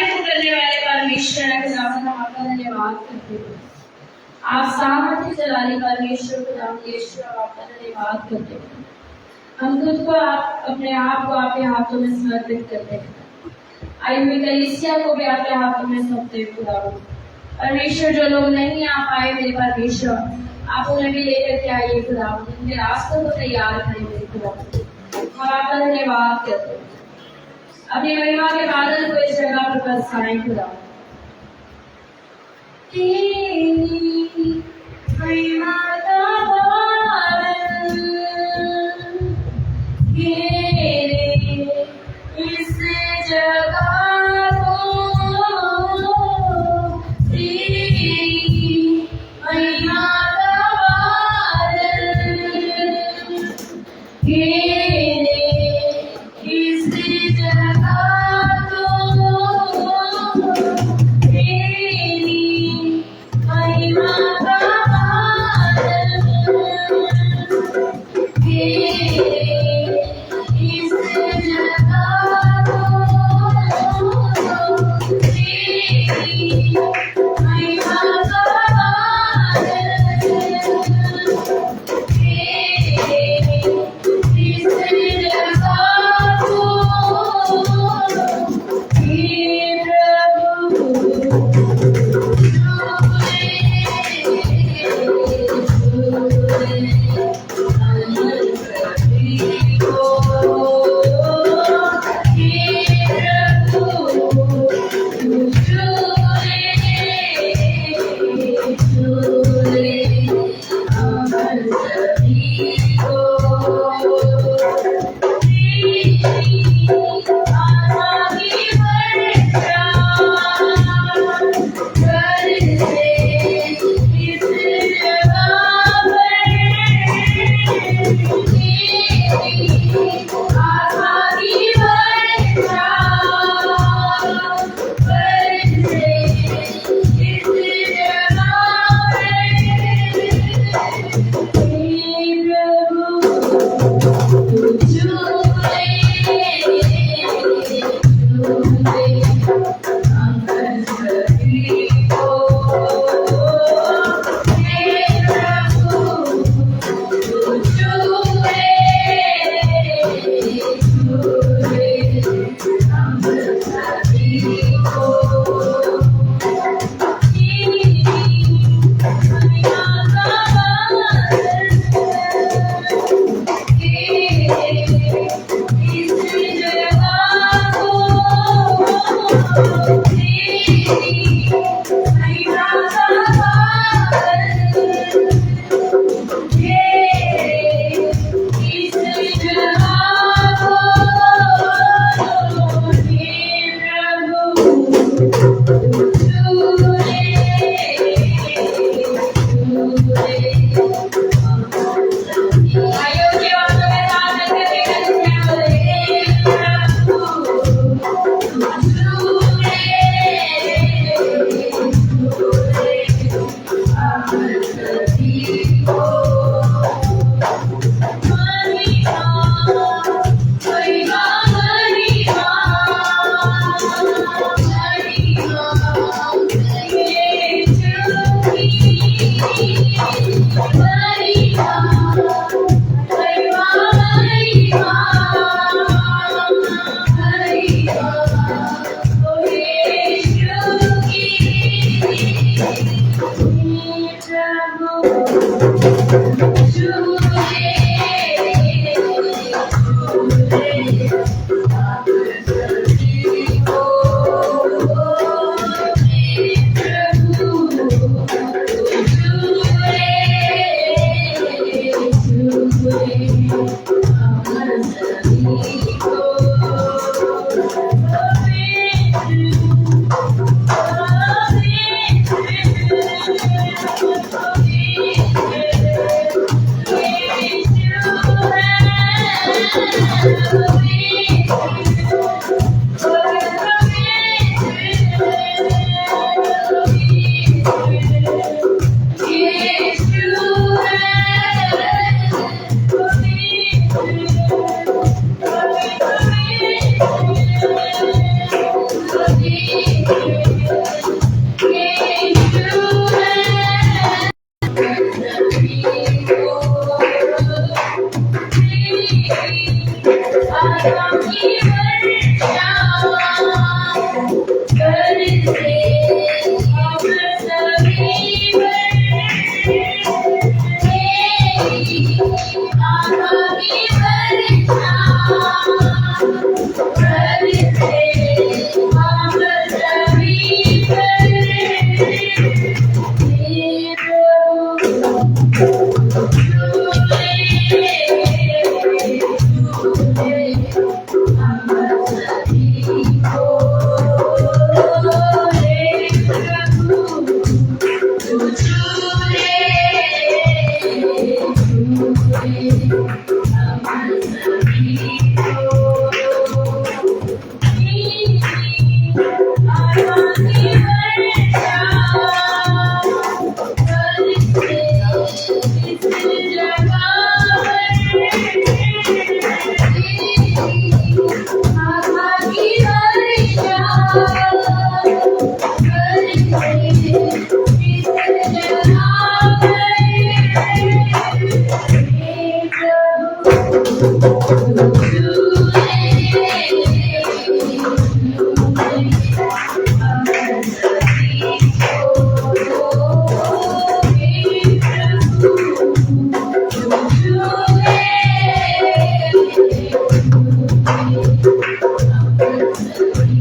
को करने वाले परमेश्वर खुदावंद हम आपका धन्यवाद करते हैं। आप सामर्थ्य चलाने परमेश्वर खुदावंद यीशु हम आपका धन्यवाद करते हैं। हम खुद को अपने आप को आपके हाथों में समर्पित करते हैं। आई हुई कलीसिया को भी आपके हाथों में सौंपते हैं खुदावंद। परमेश्वर जो लोग नहीं आ पाए मेरे परमेश्वर आप उन्हें भी लेकर के आइए खुदावंद। उनके रास्तों को तैयार करें मेरे खुदावंद। हम आपका धन्यवाद करते हैं। अपनी महिमा के बादल को इस जगह पर बरसाएं खुदावंद। तेरी महिमा का बादल घेरे इस जगह को, तेरी महिमा का बादल घेरे इस जगह को, तेरी महिमा का बादल घेरे इस जगह को, तेरी महिमा का बादल घेरे इस जगह को। हे Thank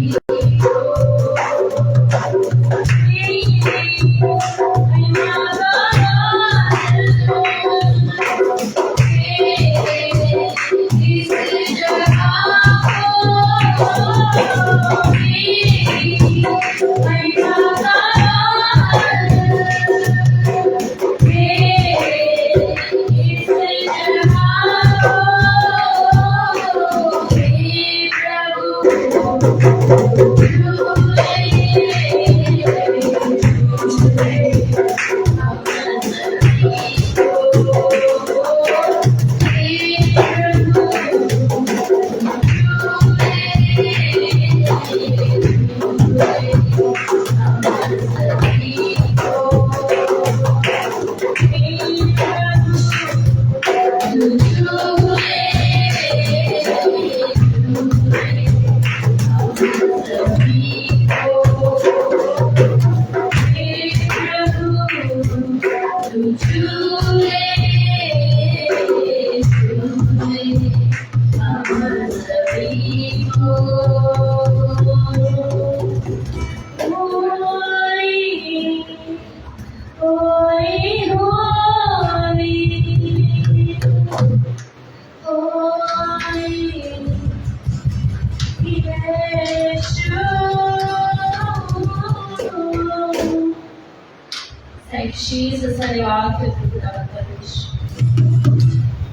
Jesus, धन्यवाद करते खुदावंद परमेश्वर।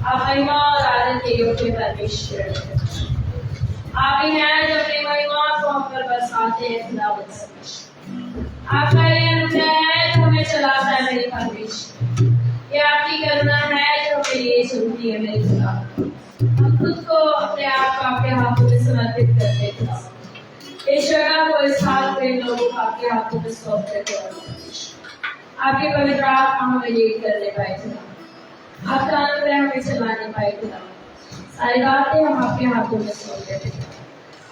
आप महिमा और आदर के योग्य परमेश्वर हैं। आप ही हैं जो अपनी महिमा को हम पर बरसाते हैं खुदावंद परमेश्वर। आपका ये अनुग्रह है जो हमें चलाता है मेरे परमेश्वर। ये आपकी करुणा है जो हमें लिए चलती है मेरे खुदा। हम खुद को अपने आप को आपके हाथों में समर्पित करते हैं खुदावंद। इस जगह को इस हाथ पे लोगों को आपके हाथों में सौंपते हैं खुदावंद। आपके पवित्र आत्मा हमें लीड करने पाए खुदा, आपका अनुग्रह हमें चलाने पाए खुदा। सारी बातें हम आपके हाथों में सौंप देते हैं,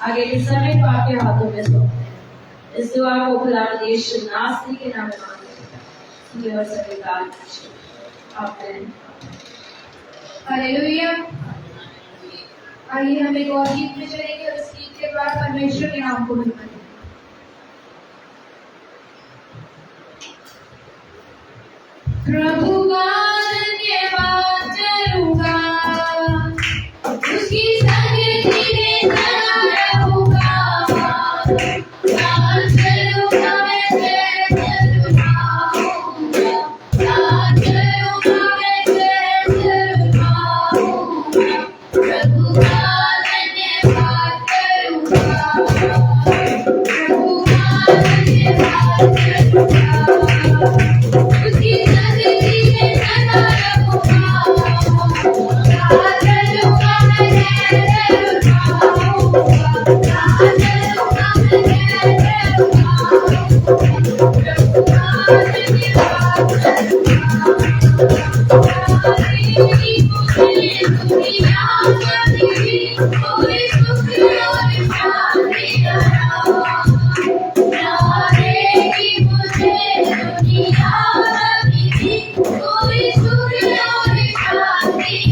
आगे के समय को आपके हाथों में सौंपते हैं। इस दुआ को खुदा यीशु नासरी के नाम में मांगते हैं और सभी का आमीन। हालेलुया। आइए हम एक और गीत में चलेंगे और इस गीत के बाद परमेश्वर के नाम को महिमा देंगे। प्रभु का धन्यवाद करूंगा, उसकी संगति में चला रहूंगा। साथ चलूंगा मैं चलूंगा, साथ चलूंगा मैं चलूंगा। प्रभु का धन्यवाद करूंगा, प्रभु का धन्यवाद करूंगा। उसकी संगति में चला रहूंगा, साथ चलूंगा मैं चलूंगा, साथ चलूंगा मैं चलूंगा। प्रभु का धन्यवाद करूंगा। सारी मुझे दुनिया कभी कोई सुख और शांति न रहेगी। मुझे दुनिया कभी कोई सुख और शांति न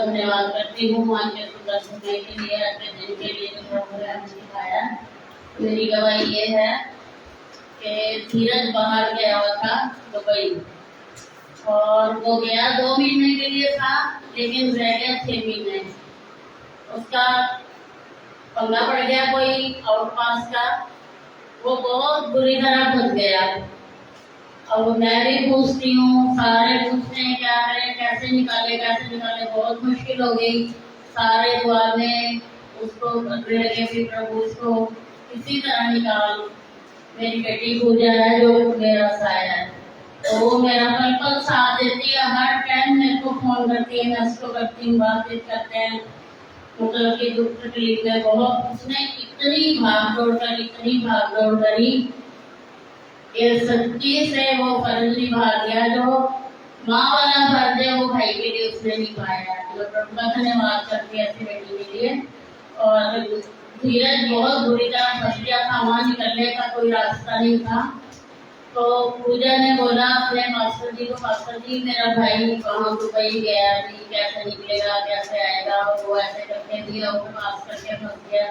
धन्यवाद करती हूँ मान्य समय के लिए, आज के दिन के लिए जो प्रभु ने हमें सिखाया। मेरी गवाही ये है कि धीरज बाहर गया हुआ था दुबई, और वो गया 2 महीने के लिए था, लेकिन रह गया 6 महीने। उसका पंगा पड़ गया कोई आउट पास का, वो बहुत बुरी तरह फंस गया। अब मैं भी पूछती हूँ, सारे पूछते हैं क्या करें, कैसे निकाले कैसे निकाले, बहुत मुश्किल हो गई। सारे दुआ में उसको पकड़े लगे, फिर प्रभु उसको किसी तरह निकाल। मेरी बेटी पूजा है जो मेरा साया है, तो वो मेरा पल पल साथ देती है, हर टाइम मेरे को फोन करती है, मैं उसको करती हूँ, बातचीत करते हैं। मतलब कि दुख तकलीफ में बहुत उसने इतनी भाग दौड़ करी, ये सच्ची से वो फर्ज निभा दिया जो माँ वाला फर्ज है, वो भाई के लिए उसने निभाया। तो प्रभु का धन्यवाद करती है ऐसी बेटी के लिए। और धीरज बहुत बुरी तरह फंस गया था, वहां निकलने का कोई रास्ता नहीं था। तो पूजा ने बोला अपने मास्टर जी को, मास्टर जी मेरा भाई वहाँ दुबई गया, कैसे निकलेगा, कैसे आएगा। वो ऐसे करके दिया, वो पास करके फंस गया।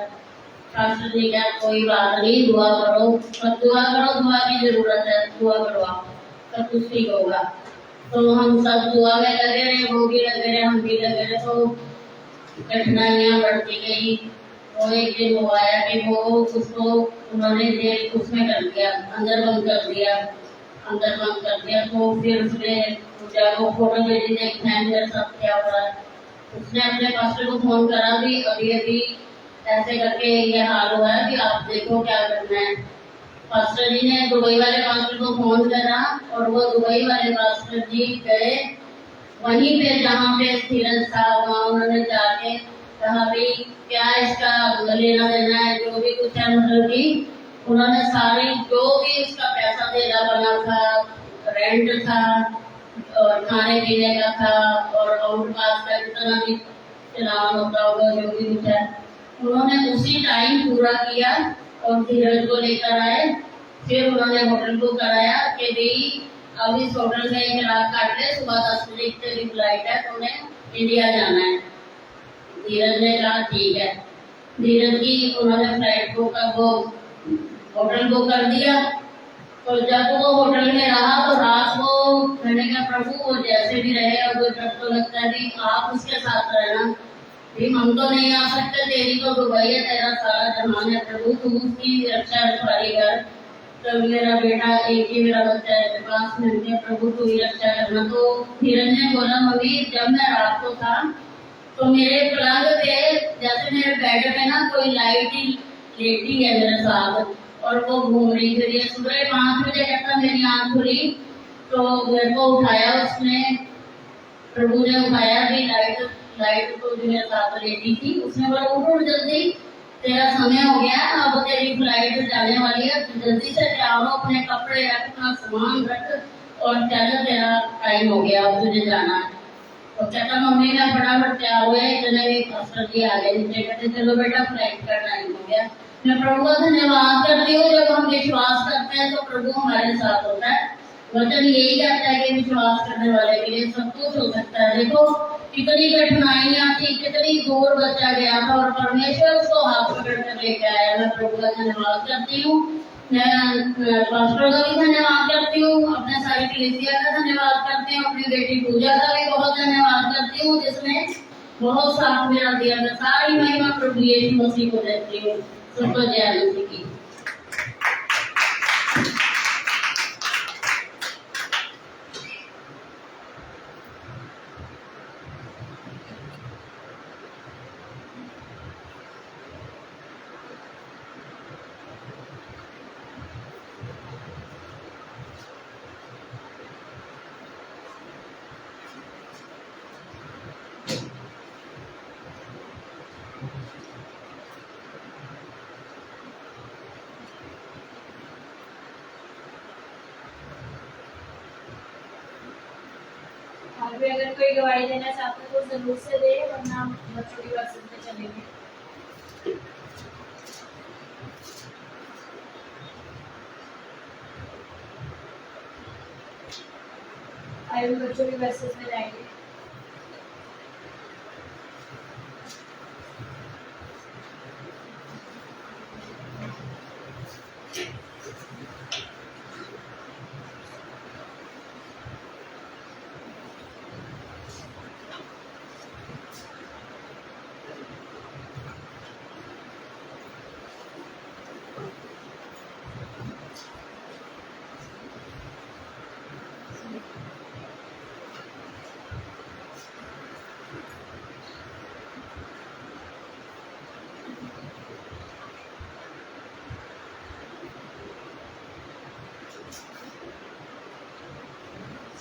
मास्टर जी क्या, कोई बात नहीं, दुआ करो, दुआ की जरूरत है, दुआ करो आप, सब कुछ ठीक होगा। तो हम सब दुआ में लगे रहे, वो भी लगे रहे, हम भी लगे रहे। तो कठिनाइयाँ बढ़ती गई। तो एक दिन वो आया कि वो उसको उन्होंने जेल उसमें कर दिया, अंदर बंद कर दिया। तो फिर उसने पूजा को फोटो भेजी, देखना है मेरे साथ क्या हो रहा है। उसने अपने पास्टर को फोन करा भी, अभी ऐसे करके ये हाल हुआ है कि आप देखो क्या करना है। पास्टर जी ने दुबई वाले पास्टर को फोन करा, और वो दुबई वाले पास्टर जी गए वहीं पे जहाँ पे धीरज था, वहाँ उन्होंने जाके कहा भाई क्या इसका लेना देना है, जो भी कुछ है। मतलब कि उन्होंने सारी जो भी उसका पैसा देना बना था, रेंट था और खाने पीने का था, और आउट पास का जितना भी चलान होता होगा, जो भी कुछ है, उन्होंने उसी टाइम पूरा किया। और धीरज को लेकर आए, फिर उन्होंने होटल को कराया कि भाई अब इस होटल में एक रात काट ले, सुबह 10 बजे तेरी फ्लाइट है, तो उन्हें इंडिया जाना है। धीरज ने कहा ठीक है। धीरज की उन्होंने फ्लाइट को कर वो होटल को कर दिया। तो जब वो होटल में रहा तो रात को मैंने कहा प्रभु वो जैसे भी रहे, और वो जब तो लगता है कि आप उसके साथ रहना, भी हम तो नहीं आ सकते, तेरी तो दुबई है, तेरा सारा जहान है प्रभु, तुम उसकी रक्षा रखवाली कर। तो मेरा बेटा एक ही मेरा बच्चा है पास में, प्रभु तू ही रक्षा करना। तो धीरज ने बोला मम्मी जब मैं रात को था तो मेरे पलंग पे, जैसे मेरे बेड पे ना कोई लाइट ही लेटी है मेरे साथ, और वो घूम रही थी। सुबह 5 बजे कहता मेरी आँख खुली, तो मेरे को उठाया उसने, प्रभु ने उठाया भी, लाइट को जो मेरे साथ लेटी थी, उसने बोला उठ जल्दी, तेरा समय हो गया, अब तेरी फ्लाइट जाने वाली है, जल्दी से तैयार हो, अपने कपड़े रख, अपना सामान रख और चल, तेरा टाइम हो गया, अब तुझे जाना है। तो कहता मम्मी मैं फटाफट तैयार हुए, इतने भी मास्टर जी आ गए नीचे, कहते चलो बेटा फ्लाइट का टाइम हो गया। मैं प्रभु का धन्यवाद करती हूँ, जब हम विश्वास करते हैं तो प्रभु हमारे साथ होता है। वचन यही कहता है कि विश्वास करने वाले के लिए सब कुछ हो सकता है। देखो कितनी कठिनाइयां थी, कितनी दूर बच्चा गया था, और परमेश्वर उसको हाथ पकड़ कर लेके आया। मैं प्रभु का धन्यवाद करती हूँ, मैं पास्टर का भी धन्यवाद करती हूँ, अपने सारी कलीसिया का धन्यवाद करती हूँ, अपनी बेटी पूजा का भी बहुत धन्यवाद करती हूँ, जिसने बहुत साथ मेरा दिया। मैं सारी महिमा प्रभु यीशु मसीह को देती हूँ। सबको जय मसीह की। और भी अगर कोई गवाही देना चाहता है तो जरूर से दे, वरना हम बच्चों की वर्षन पे चलेंगे। आए बच्चों की वर्षन में जाएंगे।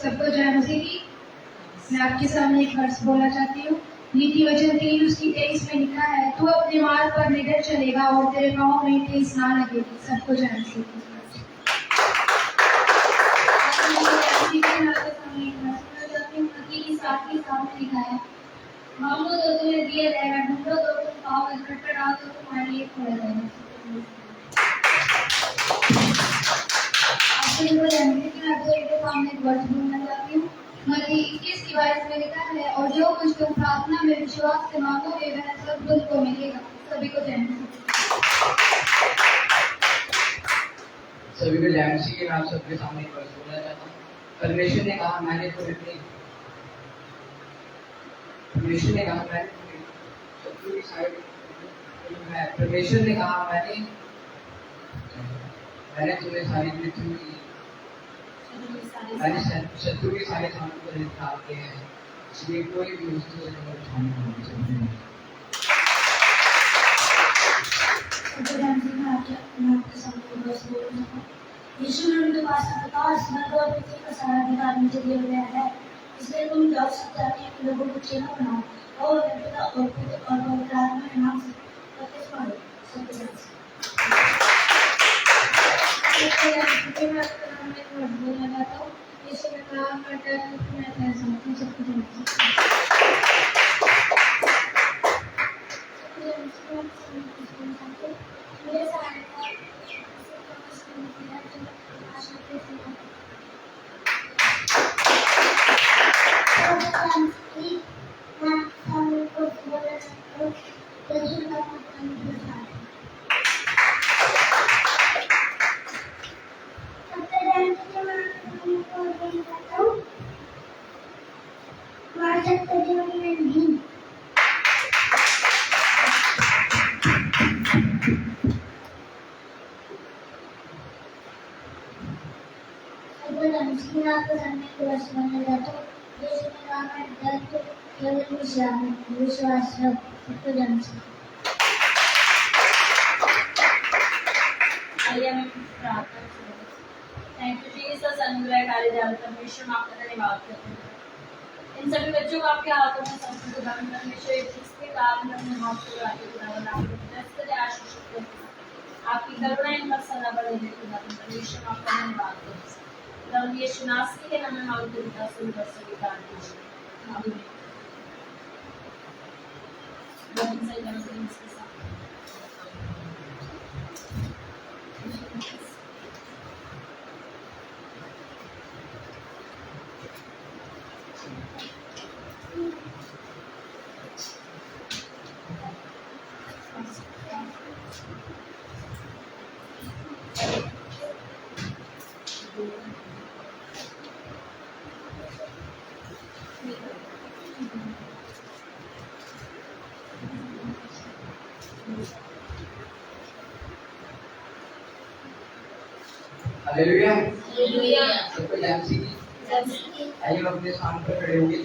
सबको जय मसीह की। मैं आपके सामने एक वर्ष बोलना चाहती हूँ। नीति वचन 3 उसकी 23 में लिखा है, तू अपने मार्ग पर निडर चलेगा और तेरे पाँव में ठेस ना लगेगी। सबको जय मसीह की। लिखा है, मांगो तो तुम्हें दिया जाएगा, ढूंढो तो तुम पाओगे, खटखटाओ तो तुम्हारे लिए खोला जाएगा। आपके सामने एक वर्ष बोलना चाहती हूँ। मत्ती 21:22 में लिखा है, और जो कुछ तुम प्रार्थना में विश्वास से मांगोगे वह सब तुमको मिलेगा। सभी को जय मसीह। सभी को जय मसीह की। मैं आप सबके सामने एक वर्ष बोलना चाहता हूँ। परमेश्वर ने कहा मैंने तुम्हें शत्रु की साइड, परमेश्वर ने कहा मैंने तुम्हें सारी पृथ्वी की, मैंने शत्रु की सारे स्थानों पर निकाल दिए हैं, इसलिए कोई भी वस्तु उठाने नहीं होनी चाहिए। यीशु ने उनके पास कहा, स्वर्ग और पृथ्वी का सारा अधिकार मुझे दिया गया है, इसलिए तुम जाओ, सब जातियों के लोगों को चेला बनाओ और पिता और पुत्र और पवित्र आत्मा के नाम से बपतिस्मा दो। सबको जय मसीह। बोलना चाहता हूँ। यीशु ने कहा, मैं तेरे साथ हूँ। सबको जय मसीह। मेरे सहायता विश्वास रख। सबको जय मसीह। आइए हम प्रार्थना करें। Thank you Jesus. अनुग्रहकारी दयालु परमेश्वर, हम आपका धन्यवाद करते हैं। इन सभी बच्चों को आपके हाथों में समर्पित करते हैं। परमेश्वर जिसके कारण अपने हाथ को आगे खुदावन आपको दस्त दे आशीष करते हैं। आपकी करुणा इन पर सदा बने रहे खुदावन। परमेश्वर आपका धन्यवाद करते हैं। खुदावन यीशु नासरी के नाम में मांगते हैं, पिता से ऊपर से विकार कीजिए। आमीन। बहुत सही जन से इसके साथ हालेलुया। हालेलुया। सबको जय मसीह की। जय मसीह। आइए हम अपने स्थान पर खड़े होंगे।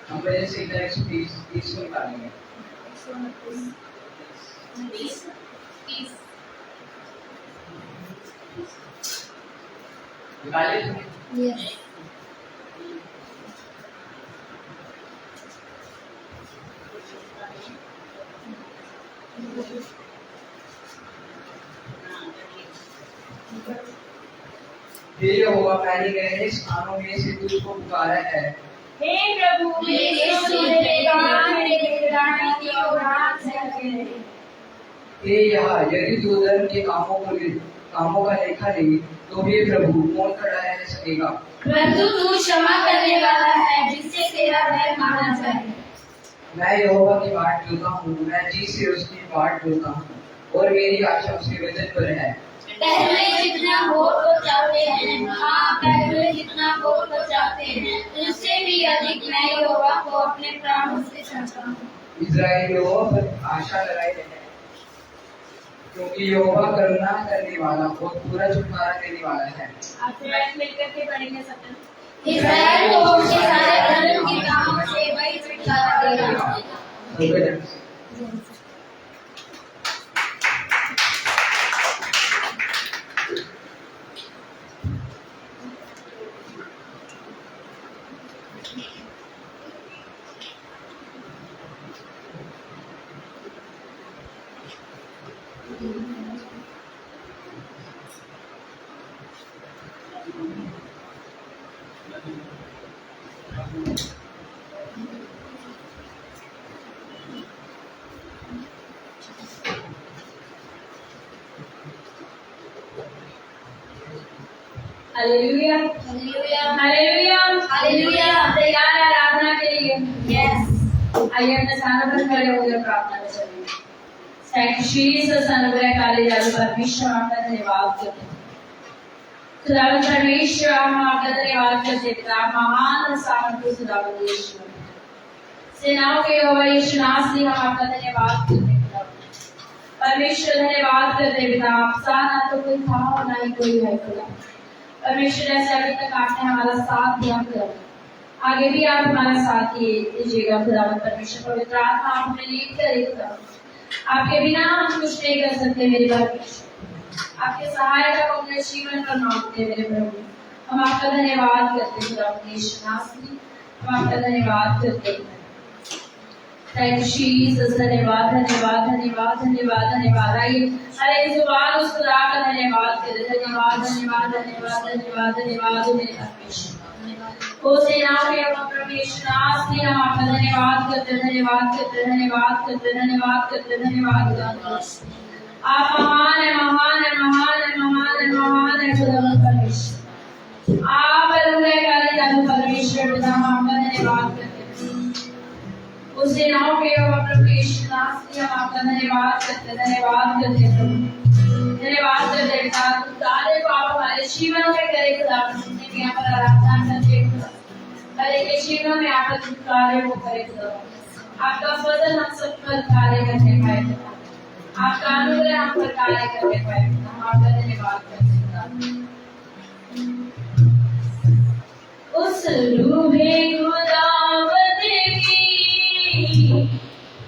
हम पहले से 130 को निकालेंगे। निकालिए तुम्हें। यस। हे यहोवा, मैंने गहरे स्थानों में से तुझको पुकारा है। हे प्रभु, मेरे सुनने का मेरे गिड़गिड़ाने की ओर हाथ से रखे। हे यहोवा, यदि तू धर्म के कामों का लेखा ले, तो हे प्रभु कौन खड़ा रह सकेगा। परंतु तू क्षमा करने वाला है, जिससे तेरा भय माना जाए। मैं यहोवा की बाट जोता हूँ, मैं जी से उसकी बाट जोता हूँ, और मेरी आशा उसके वचन पर है। पहले जितना वोट को चाहते हैं, हाँ पहले जितना वोट को चाहते हैं, उससे भी अधिक मैं यहोवा को अपने प्राणों से चाहता हूँ। इस्राएल यहोवा पर आशा लगाए रहे। क्योंकि यहोवा करुणा करने वाला और पूरा छुटकारा देने वाला है। आप फ्रेंड मिलकर के पढ़ेंगे सब। इस्राएल को उसके सारे धर्म के कामों से वही छुटकारा देगा। Hallelujah hallelujah hallelujah hallelujah. तैयार है आराधना के लिए? यस। आइए अपने स्थानों पर खड़े होकर प्रार्थना में चलेंगे। Thank you Jesus. अनुग्रह काले जादू परमेश्वर आपका धन्यवाद करते हैं। खुदावंद परमेश्वर हम आपका धन्यवाद करते हैं पिता। महान और सामर्थ्य खुदावंद यीशु सेनाओं के यहोवा यीशु नासरी हम आपका धन्यवाद करते हैं पिता। परमेश्वर धन्यवाद करते हैं पिता। आप साथ ना तो कोई था और ना ही कोई है खुदा। परमेश्वर जैसे अभी तक आपने हमारा साथ दिया खुदा, आगे भी आप हमारा साथ दीजिएगा खुदावंद परमेश्वर। पवित्र आत्मा आप हमें लीड करे खुदा। आपके बिना हम कुछ नहीं कर सकते मेरे परमेश्वर। आपके सहायता को अपने जीवन पर मांगते मेरे प्रभु। हम आपका धन्यवाद करते हैं खुदावंद यीशु नासरी। हम आपका धन्यवाद करते हैं। Thank you Jesus. धन्यवाद धन्यवाद धन्यवाद धन्यवाद धन्यवाद। आइए हर एक जुबान उस खुदा का धन्यवाद करें। धन्यवाद धन्यवाद धन्यवाद धन्यवाद धन्यवाद मेरे परमेश्वर। ओ सेनाओं के परमेश्वर नासरी हम आपका धन्यवाद करते धन्यवाद करते धन्यवाद करते धन्यवाद करते धन्यवाद करते। आप महान है महान है महान है महान है महान है खुदावंद परमेश्वर। आप अनुग्रह काले जादू परमेश्वर पिता हम आपका धन्यवाद करते हैं। उस सेनाओं के परमेश्वर नासरी हम आपका धन्यवाद करते धन्यवाद करते धन्यवाद करते पिता। सारे को आप हमारे जीवनों में करे खुदा। जितने यहाँ पर आराधना करते खुदा, हर एक के जीवनों में आपका कार्य को करे खुदा। आपका वचन हम सब पर कार्य करने पाए खुदा। आपका अनुग्रह हम पर कार्य करने पाए खुदा। हम आपका धन्यवाद करते खुदा। उस रूहे खुदावंद की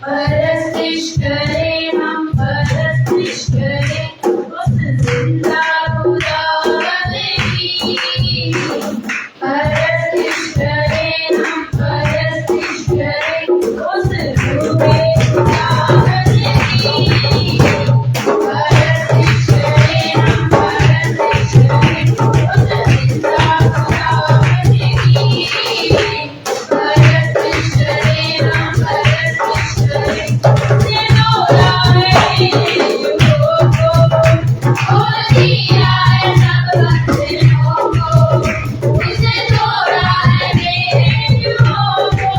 परस्तिश करें हम परस्तिश करें। उस जिंदा खुदावंद की परस्तिश करें हम परस्तिश करें। उस रूहे खुदावंद की परस्तिश करें हम परस्तिश करें। उस जिंदा खुदावंद की परस्तिश करें हम परस्तिश करें। सिनोरा है युगों को और दिया है सब बंधनों को। इसे तोड़ा है मेरे युगों को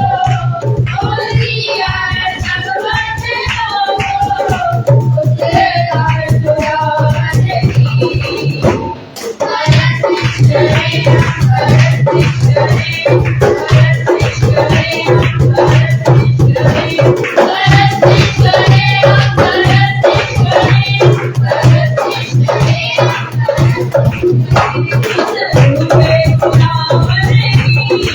और दिया है सब बंधनों को। उसे कर खुदावंद की परस्तिश करें हम परस्तिश करें परस्तिश करें हम परस्तिश करें परस्तिश करें हम परस्तिश करें परस्तिश करें हम परस्तिश करें। खुदावंद की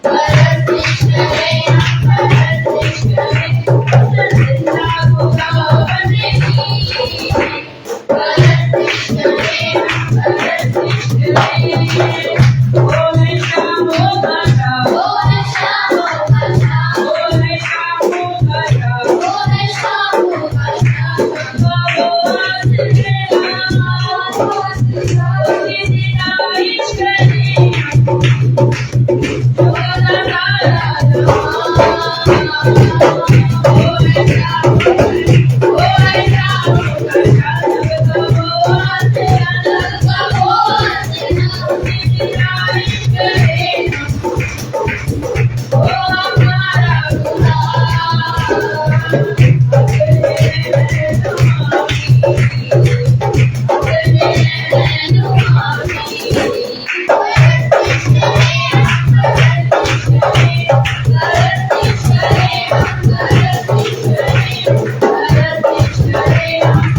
परस्तिश करें हम परस्तिश करें। जिंदा खुदावंद की परस्तिश करें हम परस्तिश करें। ओ नशा हो गया ओ नशा हो गया ओ नशा हो गया ओ नशा हो गया। वो इश्क करें परस्तिश करें हम परस्तिश करें परस्तिश करें हम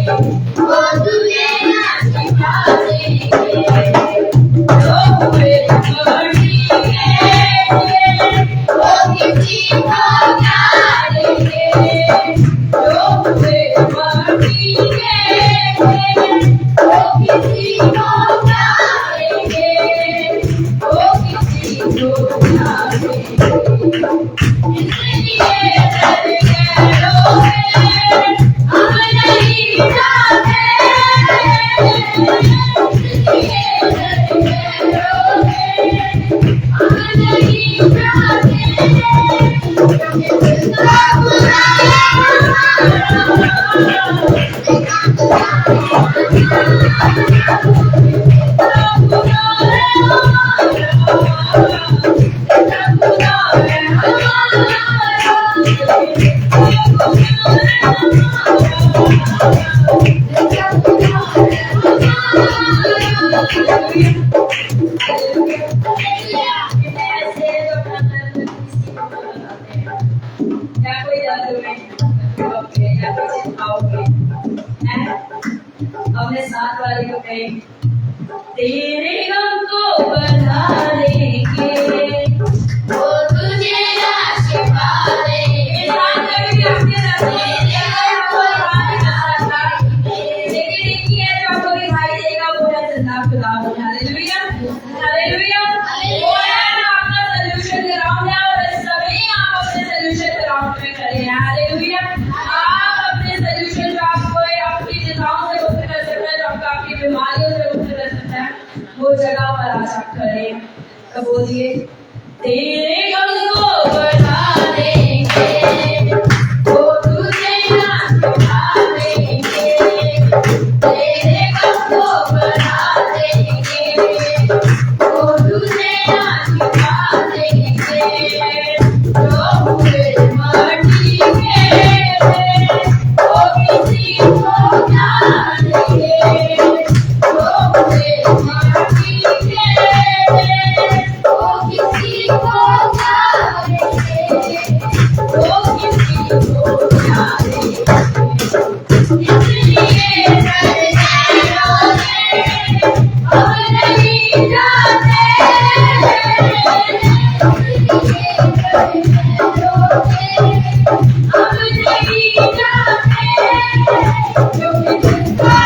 Thank you. क्या कोई जादू में या कोई सिखाओगे अपने साथ वाले को कहे तेरे गम को बढ़ा देंगे वो तुझे ना छिपा देंगे वो जगह पर आशा करें तो बोलिए तेरे गम को बढ़ा देंगे वो तुझे ना छिपा देंगे तेरे गम को बढ़ा देंगे वो तुझे ना छिपा देंगे जो हुए माटी के वो किसी को जानेंगे जो हुए माटी के वो किसी को जानेंगे वो किसी को जानेंगे इसलिए अब नहीं जाते अब नहीं जाते क्योंकि तुझका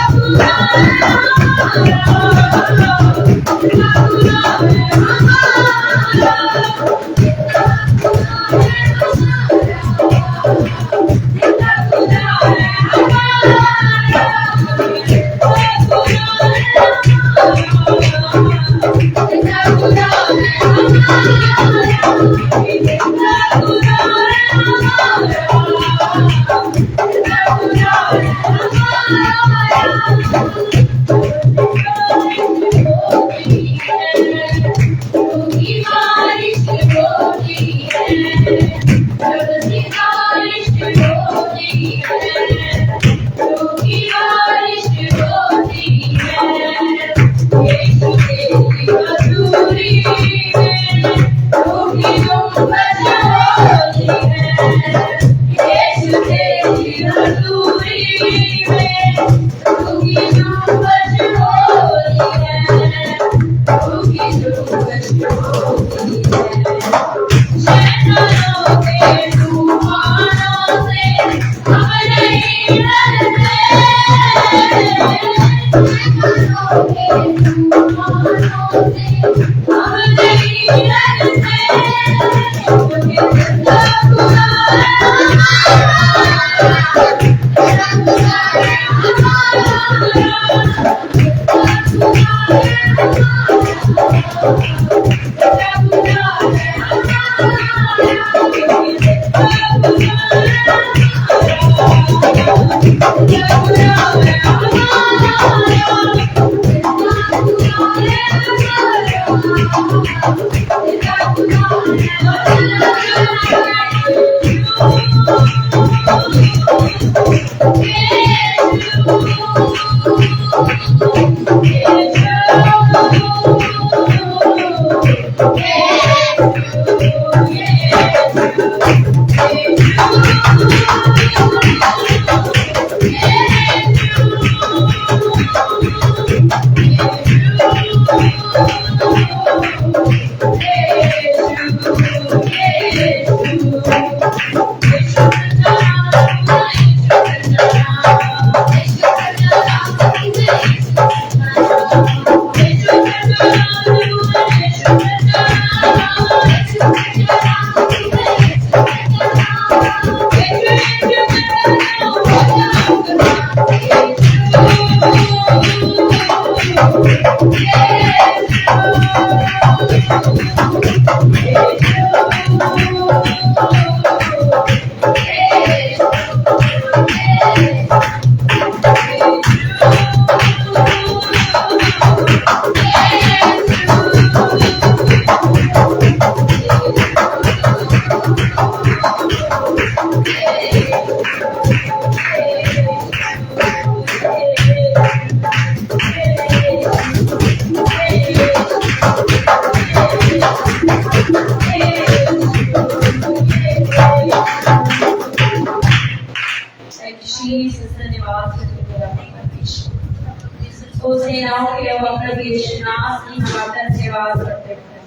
ओ सेनाओं के प्रभु यीशु नाम की हम आपका धन्यवाद करते हैं।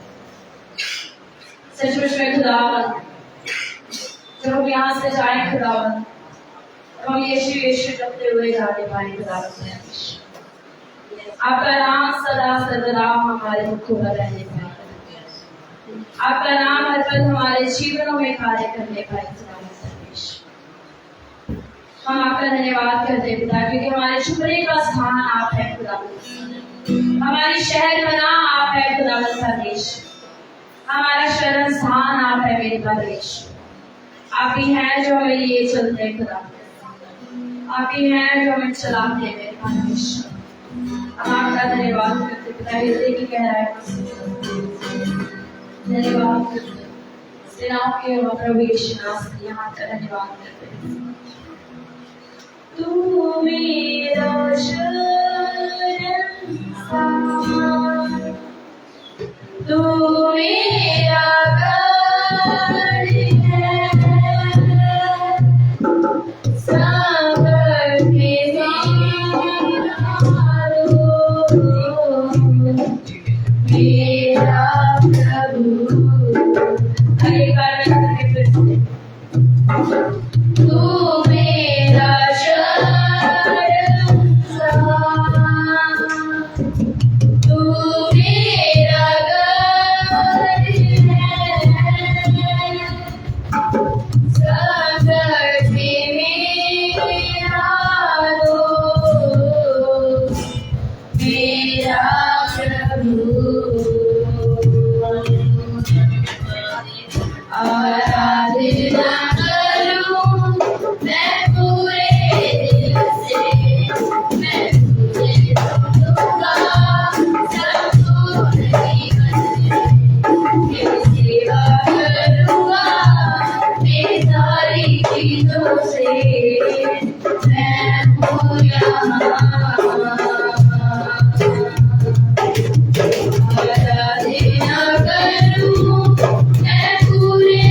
सचमुच में खुदावन, जब हम यहाँ से जाए खुदावन, हम यीशु यीशु जपते हुए जाने पाए खुदावन। आपका नाम सदा सर्वदा हमारे मुखों पर रहने पाए, आपका नाम हर पल हमारे जीवनों में कार्य करने पाए खुदावन। हम आपका धन्यवाद करते हैं पिता, क्योंकि हमारे छुपने का स्थान आप है खुदावन, हमारी शहर बना आप है खुदावन परमेश, हमारा शरण स्थान आप है मेरे परमेश। आप ही हैं जो हमें लिए चलते हैं खुदावन, आप ही हैं जो हमें चलाते हैं मेरे परमेश्वर। हम आपका धन्यवाद करते पिता, हृदय की गहराई धन्यवाद करते, सेनाओं के प्रभु यीशु नाम से हम आपका धन्यवाद करते हैं। तू मेरा शरणस्थान, तू मेरा गढ़ है, सागर के मेरा प्रभु। अगली बार मैं फिर से तू मेरा शरणस्थान, तू मेरा गढ़ है, सागर में मेरा दोस्त, मेरा प्रभु। आराधना करूं मैं पूरे दिल से, मैं तुझे ढूंढूंगा संपूर्ण जीवन में, तेरी सेवा करूंगा मेरी सारी चीजों से, मैं हूँ यहाँ। आराधना करूं मैं पूरे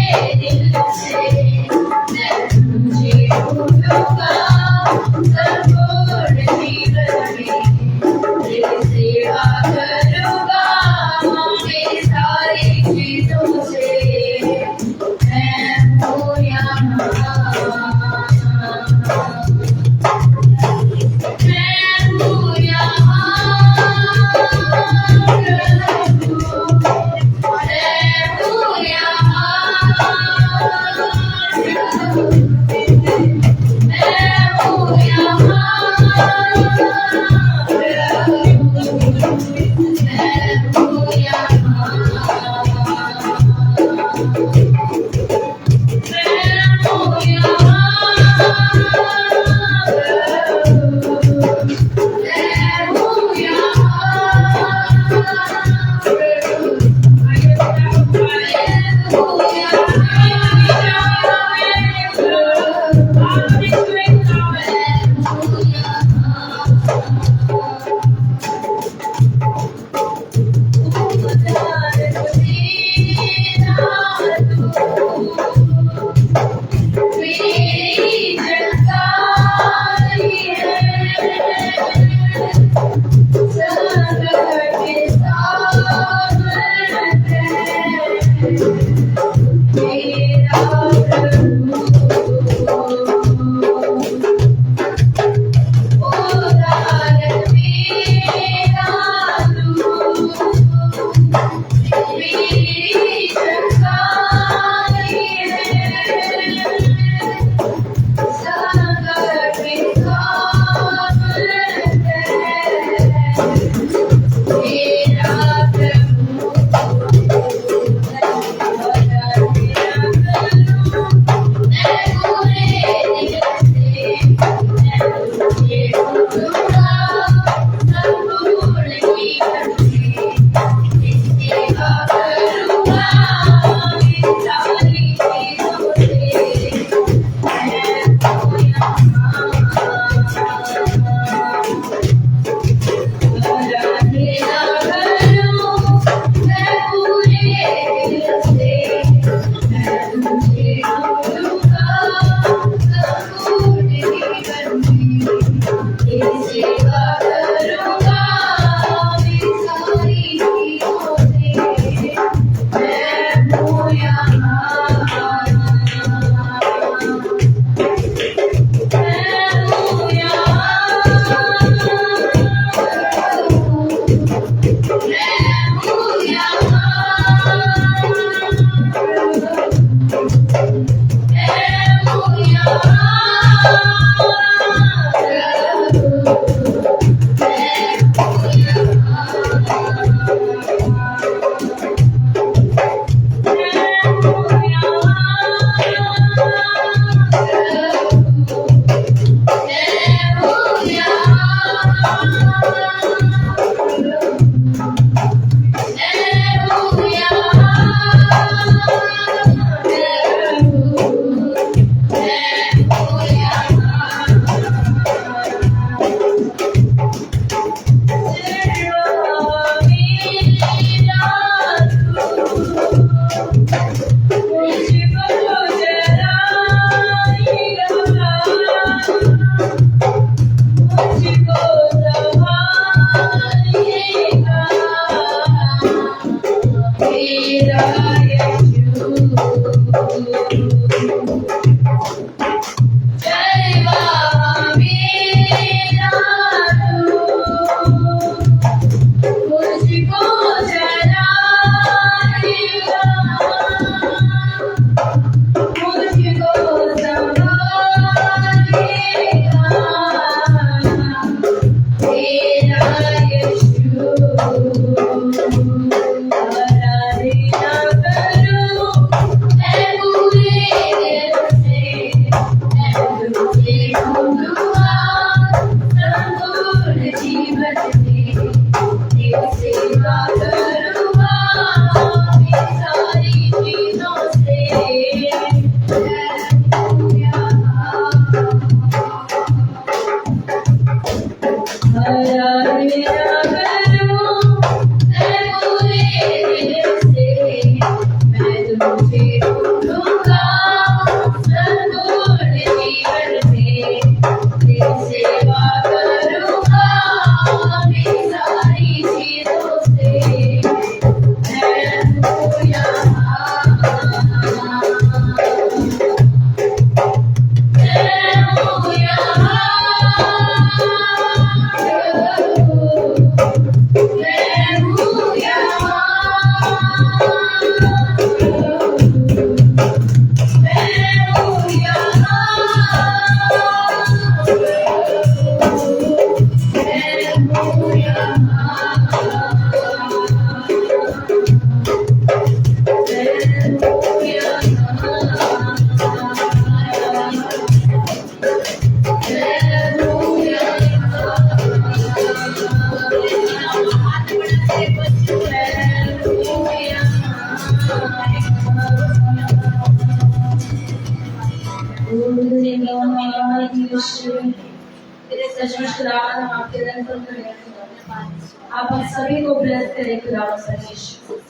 तेरे सचमुच खुदावन हम आपके दर पर खड़े हैं खुदावन। आप हम सभी को ब्लेस करें खुदावन परमेश्वर।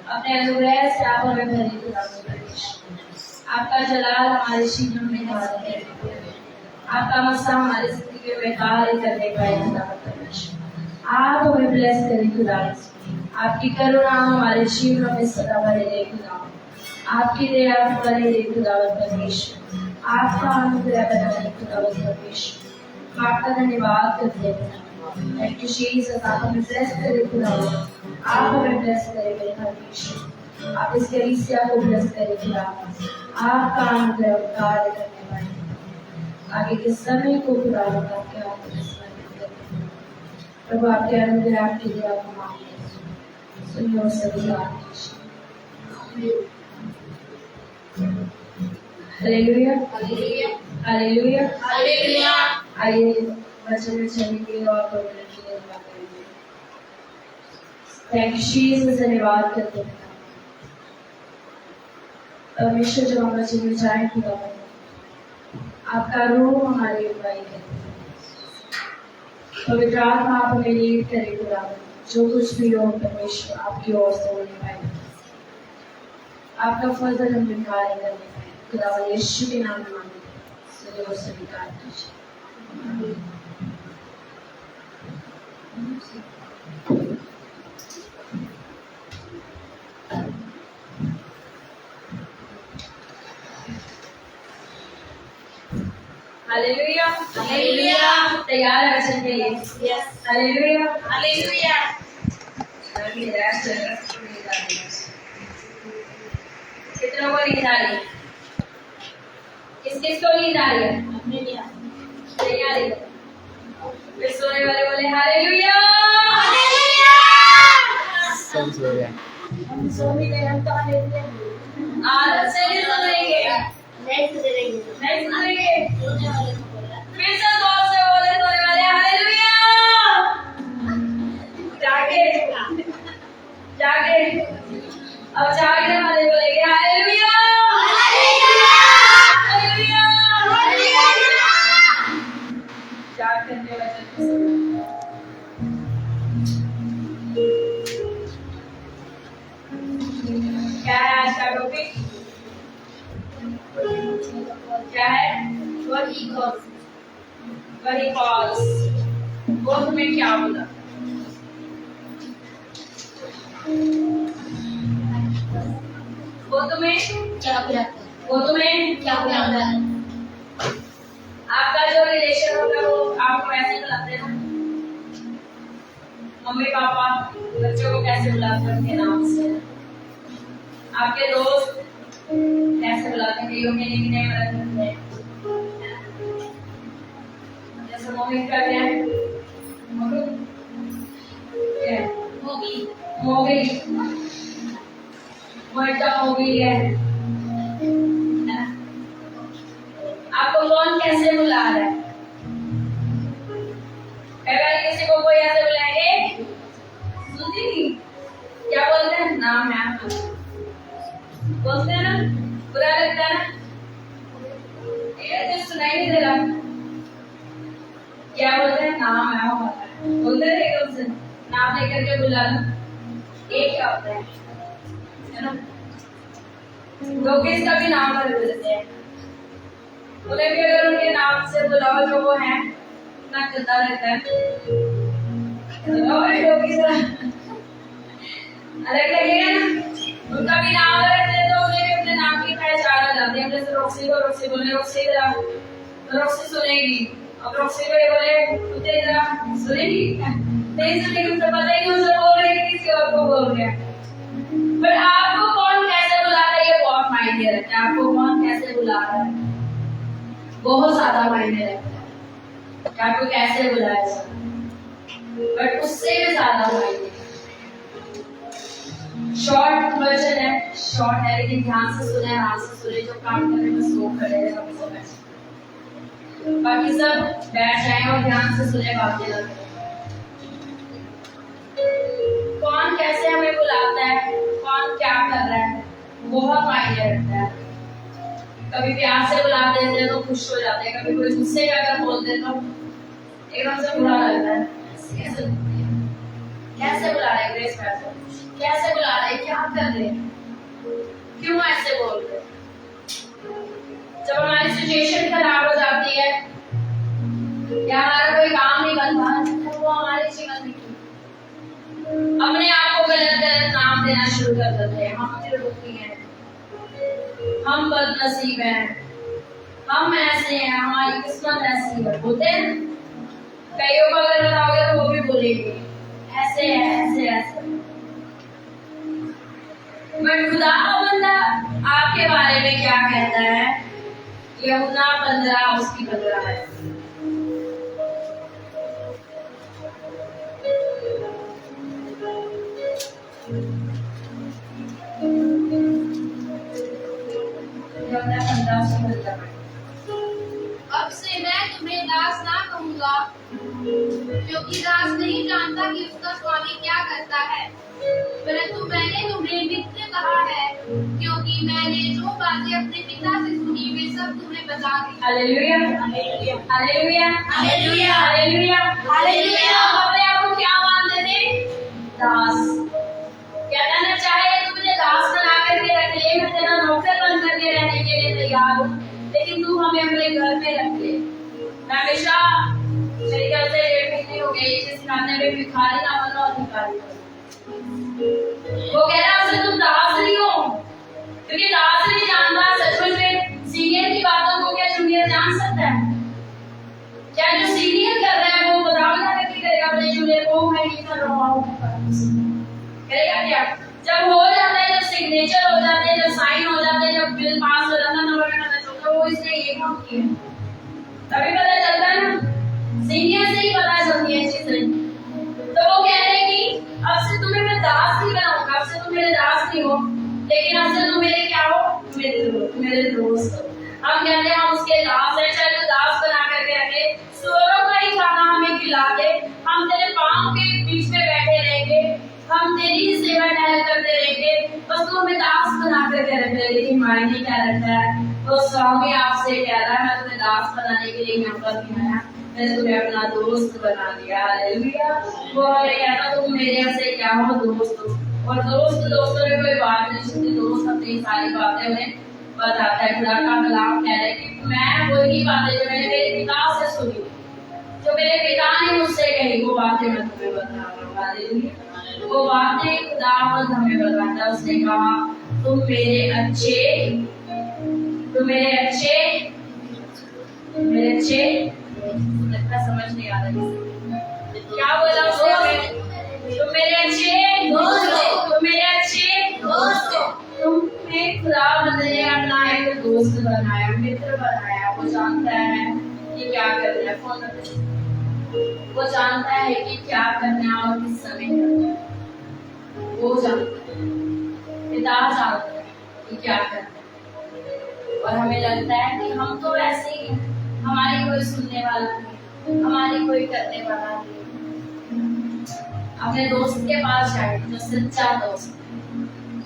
अपने अनुग्रह से आप हमें भरे खुदावन परमेश्वर। आपका जलाल हमारे शीघ्र में निवास करे। आपका मसा हमारे जिंदगी में कार्य करने पाए खुदावन परमेश्वर। आप हमें ब्लेस करें खुदावन। आपकी करुणा हमारे जीवन में सदा बने रहे खुदावन। आपकी दया बने रहे खुदावन परमेश्वर। आपका अनुग्रह बना रहे खुदावन परमेश्वर। आपका धन्यवाद करते हैं। Thank you Jesus. आप हमें ब्लेस करें खुदावन। आप हमें ब्लेस करें मेरे परमेश्वर। आप इस कलीसिया को ब्लेस करें खुदावन। आपका अनुग्रह कार्य करने पाए। आगे के समय को खुदावन आपके हाथ में समर्पित करते हैं। प्रभु आपके अनुग्रह आपकी दया को मांगते हैं। सुनिए सभी हालेलुया हालेलुया हालेलुया। आइए वचन में चलेंगे और करेंगे। Thank you Jesus. धन्यवाद करते हैं परमेश्वर। जब हम वचन में जाएं खुदा आपका रूह हमारी अगुवाई करे। पवित्र आत्मा आप हमें लीड करे खुदा। जो कुछ भी हो परमेश्वर आपकी ओर से होने पाए। आपका फजल हम कार्य करने पाए खुदा यीशु के नाम में मांगते हैं। और स्वीकार कीजिए। Hallelujah hallelujah. तैयार है वचन के लिए? यस। Hallelujah hallelujah. कितनों को नींद आ रही है? किस-किस को नींद आ रही है? अपने लिए नहीं आ रही है। फिर सोने वाले बोले हालेलुया हालेलुया। सब सो गए। हम सो भी गए, हम तो हालेलुया। आदत से नहीं सुनेंगे। नहीं सुनेंगे। नहीं सुनेंगे। सोने वाले को बोला। फिर से जोर से बोले सोने वाले हालेलुया। जागे जागे। अब जागने वाले बोलेंगे हालेलुया हालेलुया हालेलुया। जाग करने वचन क्या है आज का टॉपिक? क्या है? What he calls. वो तुम्हें क्या बोला? वो तुम्हें क्या बुलाता है? वो तुम्हें क्या बुलाता है? आपका जो रिलेशन होगा वो आपको ऐसे बुलाते हैं ना। मम्मी पापा बच्चों को कैसे बुलाते हैं उनके नाम से, आपके दोस्त कैसे बुलाते हैं, कईयों के निकनेम रखते हैं। जैसे मम्मी का क्या है, होगी। मोगी, मोटा मोगी है। आपको कौन कैसे बुला रहा है? अगर किसी को कोई ऐसे बुलाएंगे, सुनती नहीं, क्या बोलते हैं? नाम है बोलते हैं ना, बुरा लगता है ना, ये तो सुनाई नहीं दे रहा। क्या बोलते हैं? नाम है बोलते हैं एकदम से नाम लेकर के बुला लो। ये क्या होता है ना? लोग इसका भी नाम रख देते हैं, उन्हें भी अगर उनके नाम से बुलाओ जो वो है ना, गंदा रहता है। अलग लगेगा ना, उनका भी नाम रख दे तो उन्हें भी अपने नाम की पहचान हो जाती है। जैसे रॉक्सी को रॉक्सी बोले, रॉक्सी जरा रॉक्सी सुनेगी, अब रॉक्सी को ये बोले कुत्ते जरा सुनेगी, नहीं सुनेगी, उसे पता ही नहीं उसे बोल रहे हैं किसी और को बोल रहे हैं। बट आपको कौन कैसे बुला रहा है ये बहुत मायने रखता है। आपको कौन कैसे बुला रहा है बहुत ज्यादा मायने रखता है कि आपको कैसे बुलाया जाए, बट उससे भी ज्यादा मायने। शॉर्ट वर्जन है, शॉर्ट है, लेकिन ध्यान से सुने, आराम से सुने। जो काम करने में स्लो खड़े हैं बाकी सब बैठ जाए और ध्यान से सुने, बातें ना करें। कौन कैसे हमें बुलाता है, कौन क्या कर रहा है, बहुत मायने रखता है। कभी प्यार से बुला देते हैं तो खुश हो जाते हैं, कभी कोई गुस्से में अगर बोलते तो एकदम से बुरा लगता है। कैसे बुला रहे ग्रेस पैसे, कैसे बुला रहे, क्या कर रहे, क्यों ऐसे बोल रहे? जब हमारी सिचुएशन खराब हो जाती है या हमारा कोई काम नहीं बनता, तो वो हमारी जीवन में अपने आप को गलत गलत नाम देना शुरू कर देते हैं। हम दुखी हैं, हम बदनसीब हैं, हम ऐसे हैं, हमारी किस्मत ऐसी है, बोलते हैं। कईयों को अगर बताओगे तो वो भी बोलेंगे ऐसे है, ऐसे ऐसे। बट खुदा का बंदा आपके बारे में क्या कहता है? यूहन्ना 15 उसकी 15 है। अब से मैं तुम्हें दास ना कहूँगा, क्योंकि दास नहीं जानता कि उसका स्वामी क्या करता है, परंतु मैंने तुम्हें मित्र कहा है, क्योंकि मैंने जो बातें अपने पिता से सुनी वे सब तुम्हें बता दी। Hallelujah, hallelujah, hallelujah, hallelujah, hallelujah, hallelujah. अपने आप को क्या मानते थे? दास। क्या कहना चाहे? तू मुझे दास बना करके रख ले, मैं तेरा नौकर बन करके रहने के लिए तैयार हूँ, लेकिन तू हमें अपने घर में रख ले। मैं हमेशा मेरे घर से 1.5 महीने हो गए जिस खाने में भिखारी ना बनो, अधिकारी बनो। वो कह रहा है तुम दास नहीं हो, क्योंकि दास नहीं जानता सचमुच में सीनियर की बातों को क्या जूनियर जान सकता है? क्या जो सीनियर कर रहा है वो बता करके करेगा अपने जूनियर को मैं ये कर रहा हूँ, करेगा क्या? जब हो जाता है, जब सिग्नेचर हो जाते हैं, जब साइन हो जाते हैं, जब बिल पास हो जाता है, तब हमें पता चलता है वो इसने ये काम किया, तभी पता चलता है ना। सीनियर से ही पता चलती है चीजें। तो वो कह रहे हैं कि अब से तुम्हें मैं दास नहीं बनाऊंगा, अब से तुम मेरे दास नहीं हो, लेकिन अब से तुम मेरे क्या हो? मेरे दोस्त हो। हम कहते हैं हम उसके दास हैं, चाहे तो दास बना करके रखे, स्वरों का ही खाना हमें खिला दे, हम तेरे पाँव के बीच में बैठे रहेंगे, हम तेरी ही सेवा टहल करते रहेंगे, बस तू हमें दास बना करके रखे। लेकिन मायने क्या रखता है? वो स्वामी आपसे कह रहा है मैं तुम्हें दास बनाने के लिए यहाँ पर नहीं आया, मैंने तुम्हें अपना दोस्त बना दिया। हालेलुया। वो कहता तुम मेरे से क्या हो? दोस्त हो। और दोस्तों में कोई बात नहीं सुनती, दोस्त अपनी सारी बातें उन्हें बताता है। खुदा का कलाम कह रहा है कि मैं वही बातें जो मैंने मेरे पिता से सुनी, जो मेरे पिता ने मुझसे कही, वो बातें मैं तुम्हें बता रहा हूँ। हालेलुया। वो बातें खुदावंद हमें बताता है। उसने कहा तुम मेरे अच्छे मेरे अच्छे लगता समझ नहीं आ रहा किसी। क्या बोला उसने? तुम मेरे अच्छे दोस्त हो, तुम मेरे अच्छे दोस्त हो। तुम्हें खुदावंद ने अपना एक दोस्त बनाया, मित्र बनाया। वो जानता है कि क्या करना है, वो जानता है कि क्या करना है और किस समय करना है। वो जानता है, पिता जानता है कि क्या करना है। और हमें लगता है कि हम तो ऐसे ही हैं, हमारी कोई सुनने वाला नहीं, हमारी कोई करने वाला नहीं। अपने दोस्त के पास जाए जो सच्चा दोस्त है,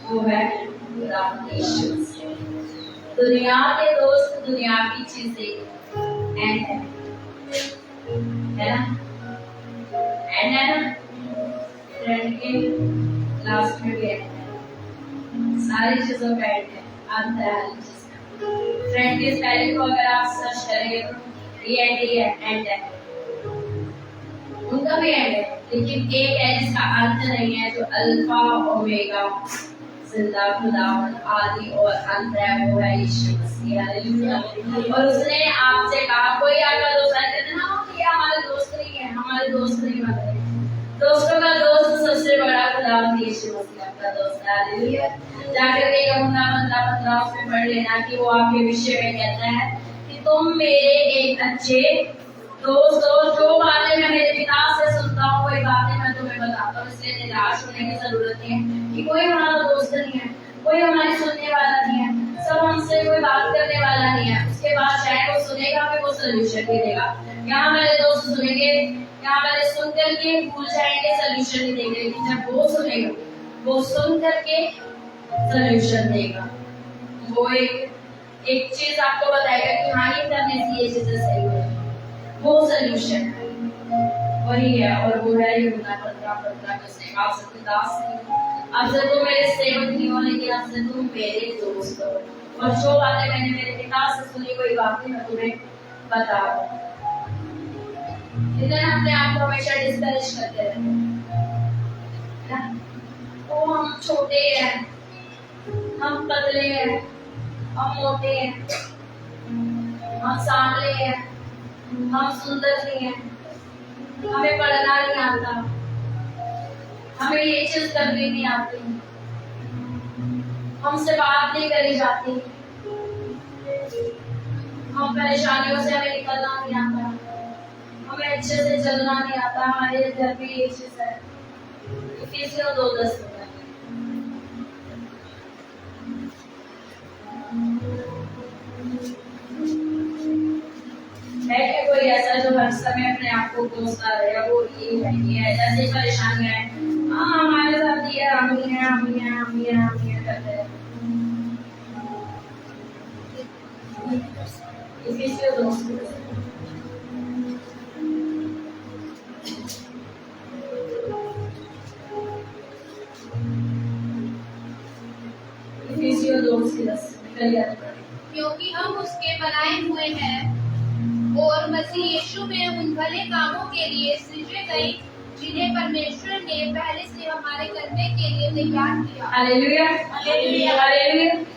वो है खुदावंद यीशु मसीह। दुनिया के दोस्त दुनिया की चीजें एंड है ना, एंड है ना, फ्रेंड के लास्ट में भी एंड है, सारी चीजों का एंड है, अंत है हर चीज का। फ्रेंड के स्पेलिंग को अगर आप सर्च करेंगे तो ये एंड है, उनका भी एंड है, लेकिन एक है जिसका अंत नहीं है, जो अल्फा ओमेगा जिंदा खुदावंद आदि और अंत है, वो है यीशु मसीह। हालेलुया। और उसने आपसे कहा, कोई आपका दोस्त है कहते ना कि हमारे दोस्त नहीं है, हमारे दोस्त नहीं बनते। दोस्तों का दोस्त सबसे बड़ा खुदावंद यीशु मसीह आपका दोस्त है। हालेलुया। जाकर के यहुन्ना 15:15 उसमें पढ़ लेना कि वो आपके विषय में कहता है कि तुम मेरे एक अच्छे दोस्त हो। जो बातें मैं मेरे पिता से सुनता हूँ वही बातें मैं तुम्हें बताता हूँ। इसलिए निराश होने की जरूरत नहीं है कि कोई हमारा दोस्त नहीं है, कोई हमारी सुनने वाला नहीं है, सब हमसे कोई बात करने वाला नहीं है। उसके बाद चाहे वो सुनेगा फिर वो सोल्यूशन भी देगा। यहाँ मेरे दोस्त सुनेंगे, यहाँ मेरे सुन करके भूल जाएंगे, सोल्यूशन नहीं देंगे। लेकिन जब वो सुनेगा, वो सुन करके सोल्यूशन देगा। वो एक चीज आपको बताएगा कि हाँ ये करने से ये चीजें सही हो, वो सोल्यूशन है, वही है। और वो है यूहन्ना 15:15 का उसने आपसे तुम दास नहीं हो, आपसे तुम मेरे सेवक नहीं हो, लेकिन आपसे तुम मेरे दोस्त हो। और जो बातें मैंने मेरे पिता से सुनी वही बातें मैं तुम्हें बता रहा हूँ। इधर अपने आप को हमेशा डिस्करेज करते रहते हैं। तो हम छोटे हैं, हम पतले हैं, हम मोटे हैं, हम सांवले हैं, हम सुंदर नहीं हैं, हमें पढ़ना नहीं आता, हमें ये चीज करनी नहीं आती, हमसे बात नहीं करी जाती, हम परेशानियों से हमें निकलना नहीं आता, हमें अच्छे से चलना नहीं आता। हमारे घर पे ये चीज है, इफिसियों 2:10 है कि कोई ऐसा जो हर समय अपने आप को कोसता रहेगा, वो ये है जैसे परेशानियां हैं, हाँ हमारे साथ ये हम ही करते हैं। इफिसियों 2:10 क्योंकि हम उसके बनाए हुए हैं और मसीह यीशु में उन भले कामों के लिए सृजे गए जिन्हें परमेश्वर ने पहले से हमारे करने के लिए तैयार किया। Hallelujah, hallelujah,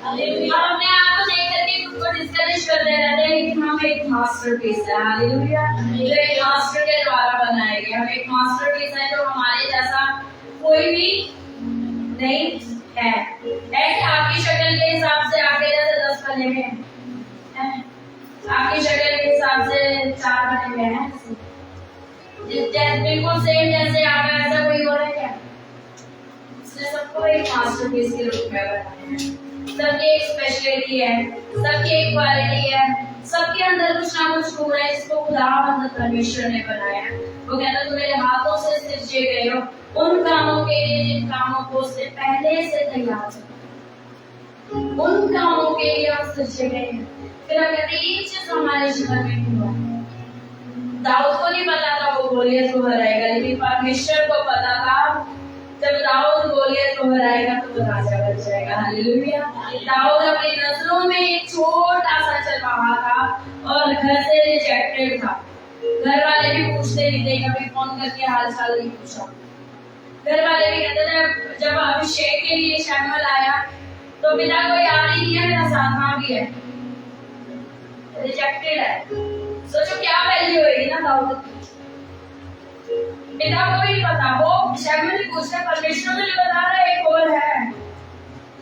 hallelujah. हम अपने आप को देख करके खुद को डिस्करेज करते रहते हैं, लेकिन हम एक मास्टरपीस है। हालेलुया, जो एक मास्टर के द्वारा बनाए गए, हम एक मास्टरपीस है जो हमारे जैसा कोई भी नहीं है। कि आपकी शक्ल के हिसाब से आपके जैसे 10 बने हुए हैं, आपकी शक्ल के हिसाब से 4 बने हुए हैं, बिल्कुल सेम जैसे आप हैं, ऐसा कोई हो रहा है क्या? इसने सबको एक मास्टरपीस के रूप में बनाया है। सबकी एक स्पेशलिटी है, सबकी एक क्वालिटी है, सबके अंदर कुछ ना कुछ गुण है जिसको खुदावंद परमेश्वर ने बनाया है। वो कहता है मेरे हाथों से सृजे गए हो उन कामों के लिए जिन कामों को उसने पहले से तैयार किया, उन कामों के लिए हम सृजे गए हैं। फिर अगर ये चीज हमारे जीवन में हुआ, दाऊद को नहीं पता था वो गोलियत को हराएगा, लेकिन परमेश्वर को पता था जब दाऊद गोलियत को हराएगा तो वो राजा बन जाएगा। हालेलुया। दाऊद अपनी नजरों में एक छोटा सा चरवाहा था और घर से रिजेक्टेड था। घर वाले भी पूछते नहीं थे, कभी फोन करके हाल चाल नहीं पूछा। घर वाले भी कहते थे, जब अभिषेक के लिए शैमुएल आया तो पिता को याद ही नहीं है, मेरा साथ मां भी है, रिजेक्टेड है। सोचो क्या वैल्यू होगी ना दाऊद की। पिता को भी पता, वो शैमुएल नहीं पूछ रहा, परमेश्वर मुझे बता रहा है एक और है।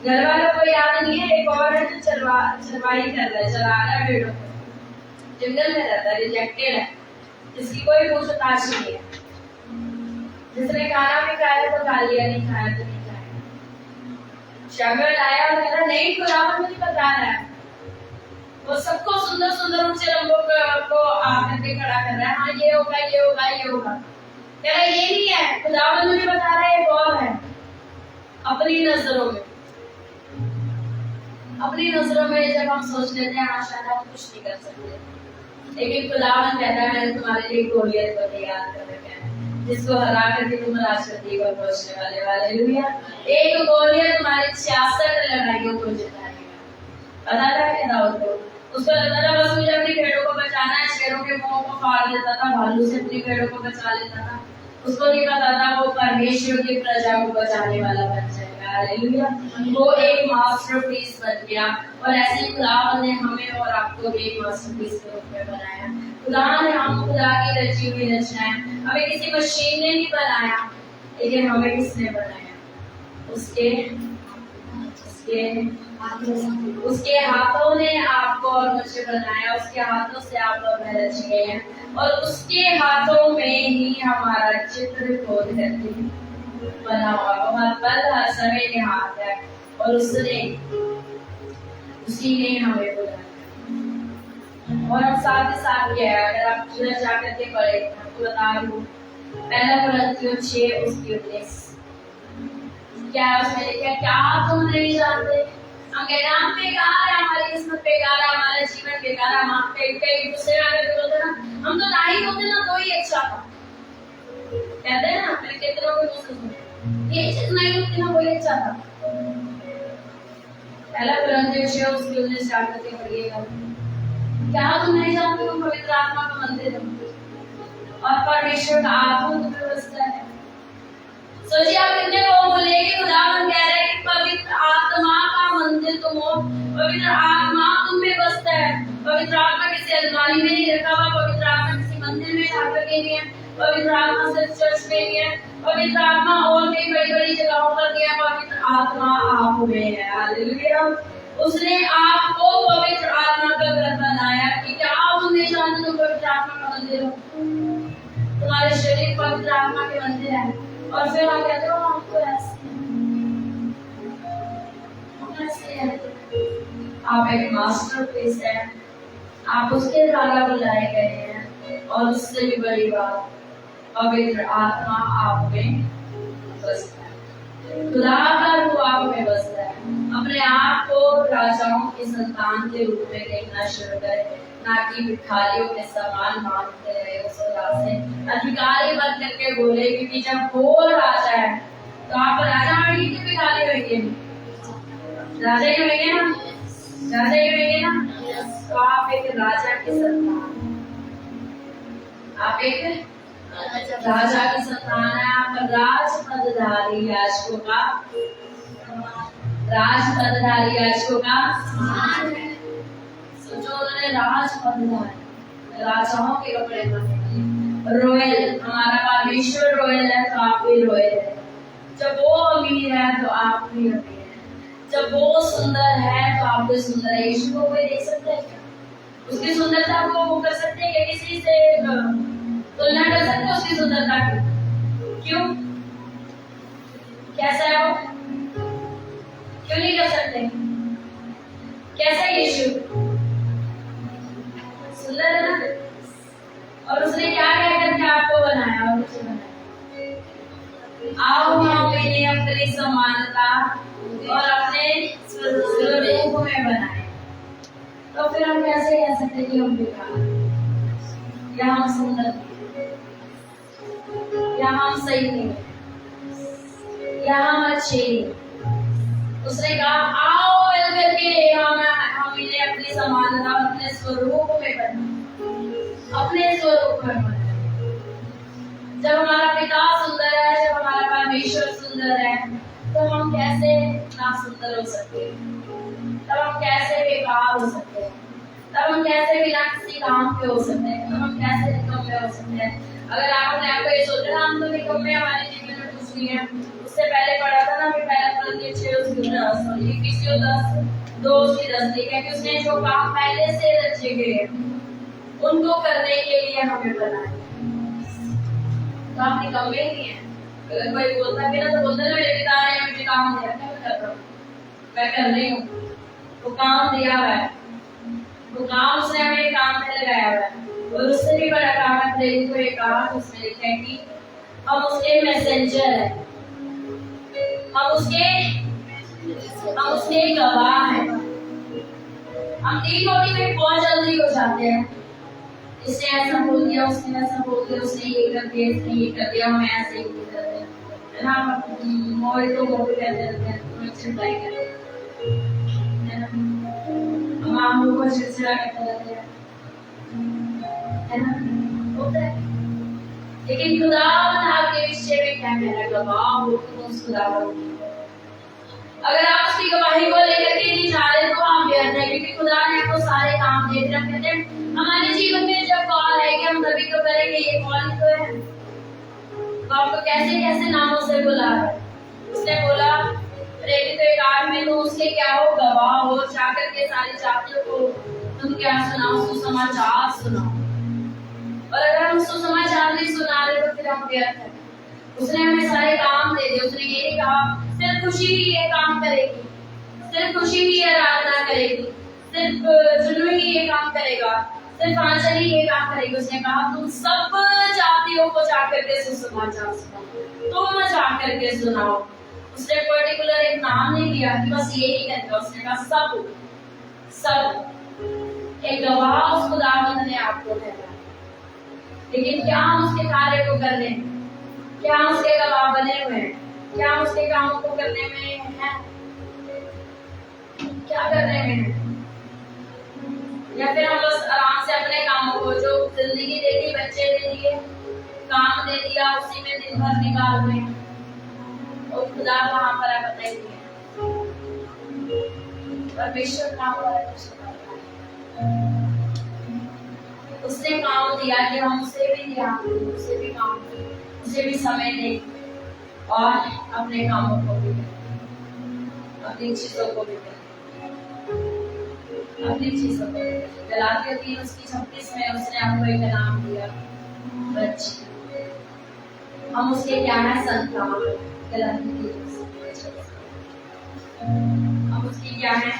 घर वालों को याद नहीं है, एक और है जो चरवाई कर रहा है, चला रहा है भेड़ों को, जंगल में रहता है, रिजेक्टेड है, जिसकी कोई पूछताछ नहीं है, जिसने खाना भी खाया तो खा लिया, नहीं खाया तो नहीं खाया। शैमुएल आया और कह रहा नहीं, खुदावन मुझे बता रहा है। वो सबको सुंदर सुंदर ऊंचे रंगों को आकर के खड़ा कर रहा है, हाँ ये होगा ये होगा ये होगा। कह रहा ये नहीं है, खुदावन मुझे बता रहा है एक और है। अपनी नजरों में जब हम सोच लेते हैं हाँ शायद हम कुछ नहीं कर सकते, लेकिन खुदावन कहता है मैंने तुम्हारे लिए गोलियत को तैयार कर रखा है, जिसको हरा करके तुम राजगद्दी पर पहुंचने वाले। हालेलुया। एक गोलियत तुम्हारी 66 लड़ाइयों को जिताएगा। पता था क्या दाऊद को? उसको लगता था बस मुझे अपनी भेड़ों को बचाना है, शेरों के मुंह को फाड़ देता था, भालू से अपनी भेड़ों को बचा लेता था। उसको नहीं पता था वो परमेश्वर की प्रजा को बचाने वाला बन जाएगा। हालेलुया। वो एक मास्टरपीस बन गया, और ऐसे ही खुदा ने हमें और आपको भी एक मास्टरपीस के रूप में बनाया। खुदा ने हम खुदा की रची हुई रचना है, हमें किसी मशीन ने नहीं बनाया, लेकिन हमें किसने बनाया? उसके हाथों ने आपको और मुझे बनाया, उसके हाथों से आप और मैं रचे गए हैं, और उसके हाथों में ही हमारा चित्र खोद करके बना हुआ। वो हर पल हर समय के हाथ है, और उसी ने हमें बनाया। और हम साथ ही साथ क्या है, अगर आप उधर जाकर के पढ़े, आपको बता दूं, पहला कुरिन्थियों 6:19 क्या है उसमें लिखा है, क्या तुम नहीं जानते? हम कहते हैं हम बेकार है, हमारी किस्मत बेकार है, हमारा जीवन बेकार है। हम कई दूसरे आगे बोलते ना, हम तो नहीं होते ना तो ही अच्छा था, कहते हैं ना। मैंने कितने लोगों को सुना ये चीज नहीं होती ना वही अच्छा था। पहला कुरिन्थियों 6:19 जाकर के पढ़िएगा। क्या तुम नहीं जानते तुम पवित्र आत्मा का मंदिर हो और परमेश्वर का आत्मा तुम्हें बसता है? सोचिए आप कितने लोग बोलेंगे खुदावन कह रहे हैं कि पवित्र आत्मा का मंदिर तुम हो, पवित्र आत्मा तुम में बसता है। पवित्र आत्मा किसी अलमारी में नहीं रखा हुआ, पवित्र आत्मा किसी मंदिर में ठाकर के नहीं है, पवित्र आत्मा सिर्फ चर्च में नहीं है, पवित्र आत्मा और कई बड़ी बड़ी जगहों पर नहीं है। पवित्र आत्मा आप में है। हालेलुया। उसने आपको पवित्र आत्मा का घर बनाया कि क्या आप नहीं जानते तुम पवित्र आत्मा का मंदिर हो? तुम्हारे शरीर पवित्र आत्मा के मंदिर है। और फिर हम कहते हो हमको ऐसे है। आप एक मास्टरपीस है, आप उसके द्वारा बुलाए गए हैं, और उससे भी बड़ी बात पवित्र आत्मा आप में बसता है। खुदा का रूह आप में बसता है। अपने आप को राजाओं की संतान के रूप में देखना शुरू करें, ना कि भिखारियों के समान मानते रहे। उस खुदा से अधिकारी बन करके बोले, क्योंकि जब वो राजा है तो आप राजा होंगे कि भिखारी होंगे? राजा ही होंगे ना, राजा ही होंगे ना। तो आप एक राजा की संतान, आप एक राजा की संतान है। आप राजपदधारी याजकों का, राजपदधारी याजकों का सोचो, उन्होंने राजपदधारी, राजाओं के कपड़े पहने, रॉयल। हमारा परमेश्वर रॉयल है तो आप भी रॉयल है। जब वो अमीर है तो आप भी अमीर है, जब वो सुंदर है तो आप भी सुंदर है। यीशु को कोई देख सकता है क्या? उसकी सुंदरता को वो कर सकते हैं क्या? किसी से तुलना कर सकते हो उसकी सुंदरता की? क्यों? कैसा है वो? क्यों नहीं कर सकते? कैसा यीशु? सुंदर है ना। और उसने क्या कह करके आपको बनाया और मुझे बनाया? आओ हम मैंने अपनी समानता और अपने स्वरूप में बनाए। तो फिर हम कैसे कह सकते कि हम बेकार या हम सुंदर या हम सही नहीं या हम अच्छे नहीं? उसने कहा आओ करके हम इन्हें अपनी समानता अपने स्वरूप में बनाए, अपने स्वरूप में बनाए। जब हमारा पिता सुंदर है, जब हमारा परमेश्वर सुंदर है, तो हम कैसे ना सुंदर हो सकते हैं? तब हम कैसे बेकार हो सकते हैं? तब अब हम कैसे बिना किसी काम के हो सकते हैं, अब हम कैसे निकम्मे हो सकते हैं। अगर आप अपने आप को ये सोच रहे हैं हम तो निकम्मे, हमारे जीवन में कुछ नहीं है। उससे पहले पढ़ा था ना, मैं पहला Corinthians 6:10, इफिसियों 10:2-10 लिखा है कि उसने जो काम पहले से रचे गए हैं उनको करने के लिए हमें बनाया। तो आप निकम्मे नहीं है। अगर कोई बोलता है ना तो बोलते ना, मेरे पिता ने मुझे काम दिया, मैं कर रहा हूँ, मैं कर रही हूँ। वो काम दिया हुआ है, वो काम उसने हमें काम में लगाया हुआ है। और उससे भी बड़ा काम है प्रेरित को एक काम उसमें लिखा है कि हम उसके मैसेंजर हैं, हम उसके गवाह हैं। हम 3 रोटी में बहुत जल्दी हो जाते हैं, इसने ऐसा बोल दिया, उसने ऐसा बोल दिया, उसने ये कर दिया, इसने ये कर दिया, हम ऐसे ही करते हैं, है ना। मोल तो वो भी कहते रहते हैं, तुम्हें चिंता ही करते है ना। हम आम लोगों को चिड़चिड़ा करते रहते हैं, है ना, होता है। लेकिन खुदावंद आपके विषय में क्या कह रहा है? गवाह हो तुम उस खुदावंद की। अगर आप उसकी गवाही को लेकर के नहीं जा रहे तो आप व्यर्थ हैं, क्योंकि खुदा ने आपको सारे काम दे दिए। कहते हैं हमारे जीवन में जब कॉल है कि हम तभी तो करेंगे, ये कॉल तो है। तो आपको कैसे कैसे नामों से बुला रहा है। उसने बोला प्रेरित 1:8 में, तो उसके क्या हो? गवाह हो, जाकर के सारी जातियों को तुम क्या सुनाओ? सुसमाचार सुनाओ। और अगर हम सुसमाचार नहीं सुना रहे तो फिर हम व्यर्थ हैं। उसने हमें सारे काम दे दिए। उसने ये नहीं कहा सिर्फ खुशी ही ये काम करेगी, सिर्फ खुशी ही ये आराधना करेगी, सिर्फ जुनू ही ये काम करेगा, सिर्फ आंचल ही ये काम करेगी। उसने कहा तुम सब जातियों को जाकर के सुसमाचार सुनाओ, तुम जाकर के सुनाओ। उसने पर्टिकुलर एक नाम नहीं दिया कि बस यही करेगा। उसने कहा सब एक गवाह उस खुदावंद ने आपको ठहराया। लेकिन क्या हम उसके कार्य को कर रहे हैं? क्या हम उसके गवाह बने हुए हैं? क्या हम उसके कामों को करने में हैं? क्या करने में हैं? या फिर हम बस आराम से अपने कामों को, जो जिंदगी दे दी, बच्चे दे दिए, काम दे दिया, उसी में दिन भर निकाल रहे हैं। और खुदा वहां पर है, बताइए परमेश्वर काम कर रहा है। उसने काम दिया कि हम उसे भी ध्यान दें, उसे भी काम दें, उसे भी समय दें और अपने कामों को भी करें, अपनी चीजों को भी करें, अपनी चीजों को। गलातियों 3:36 में उसने आपको एक नाम दिया, बच्चे। हम उसके क्या है? संतान। गलातियों 3:36 हम उसकी क्या है?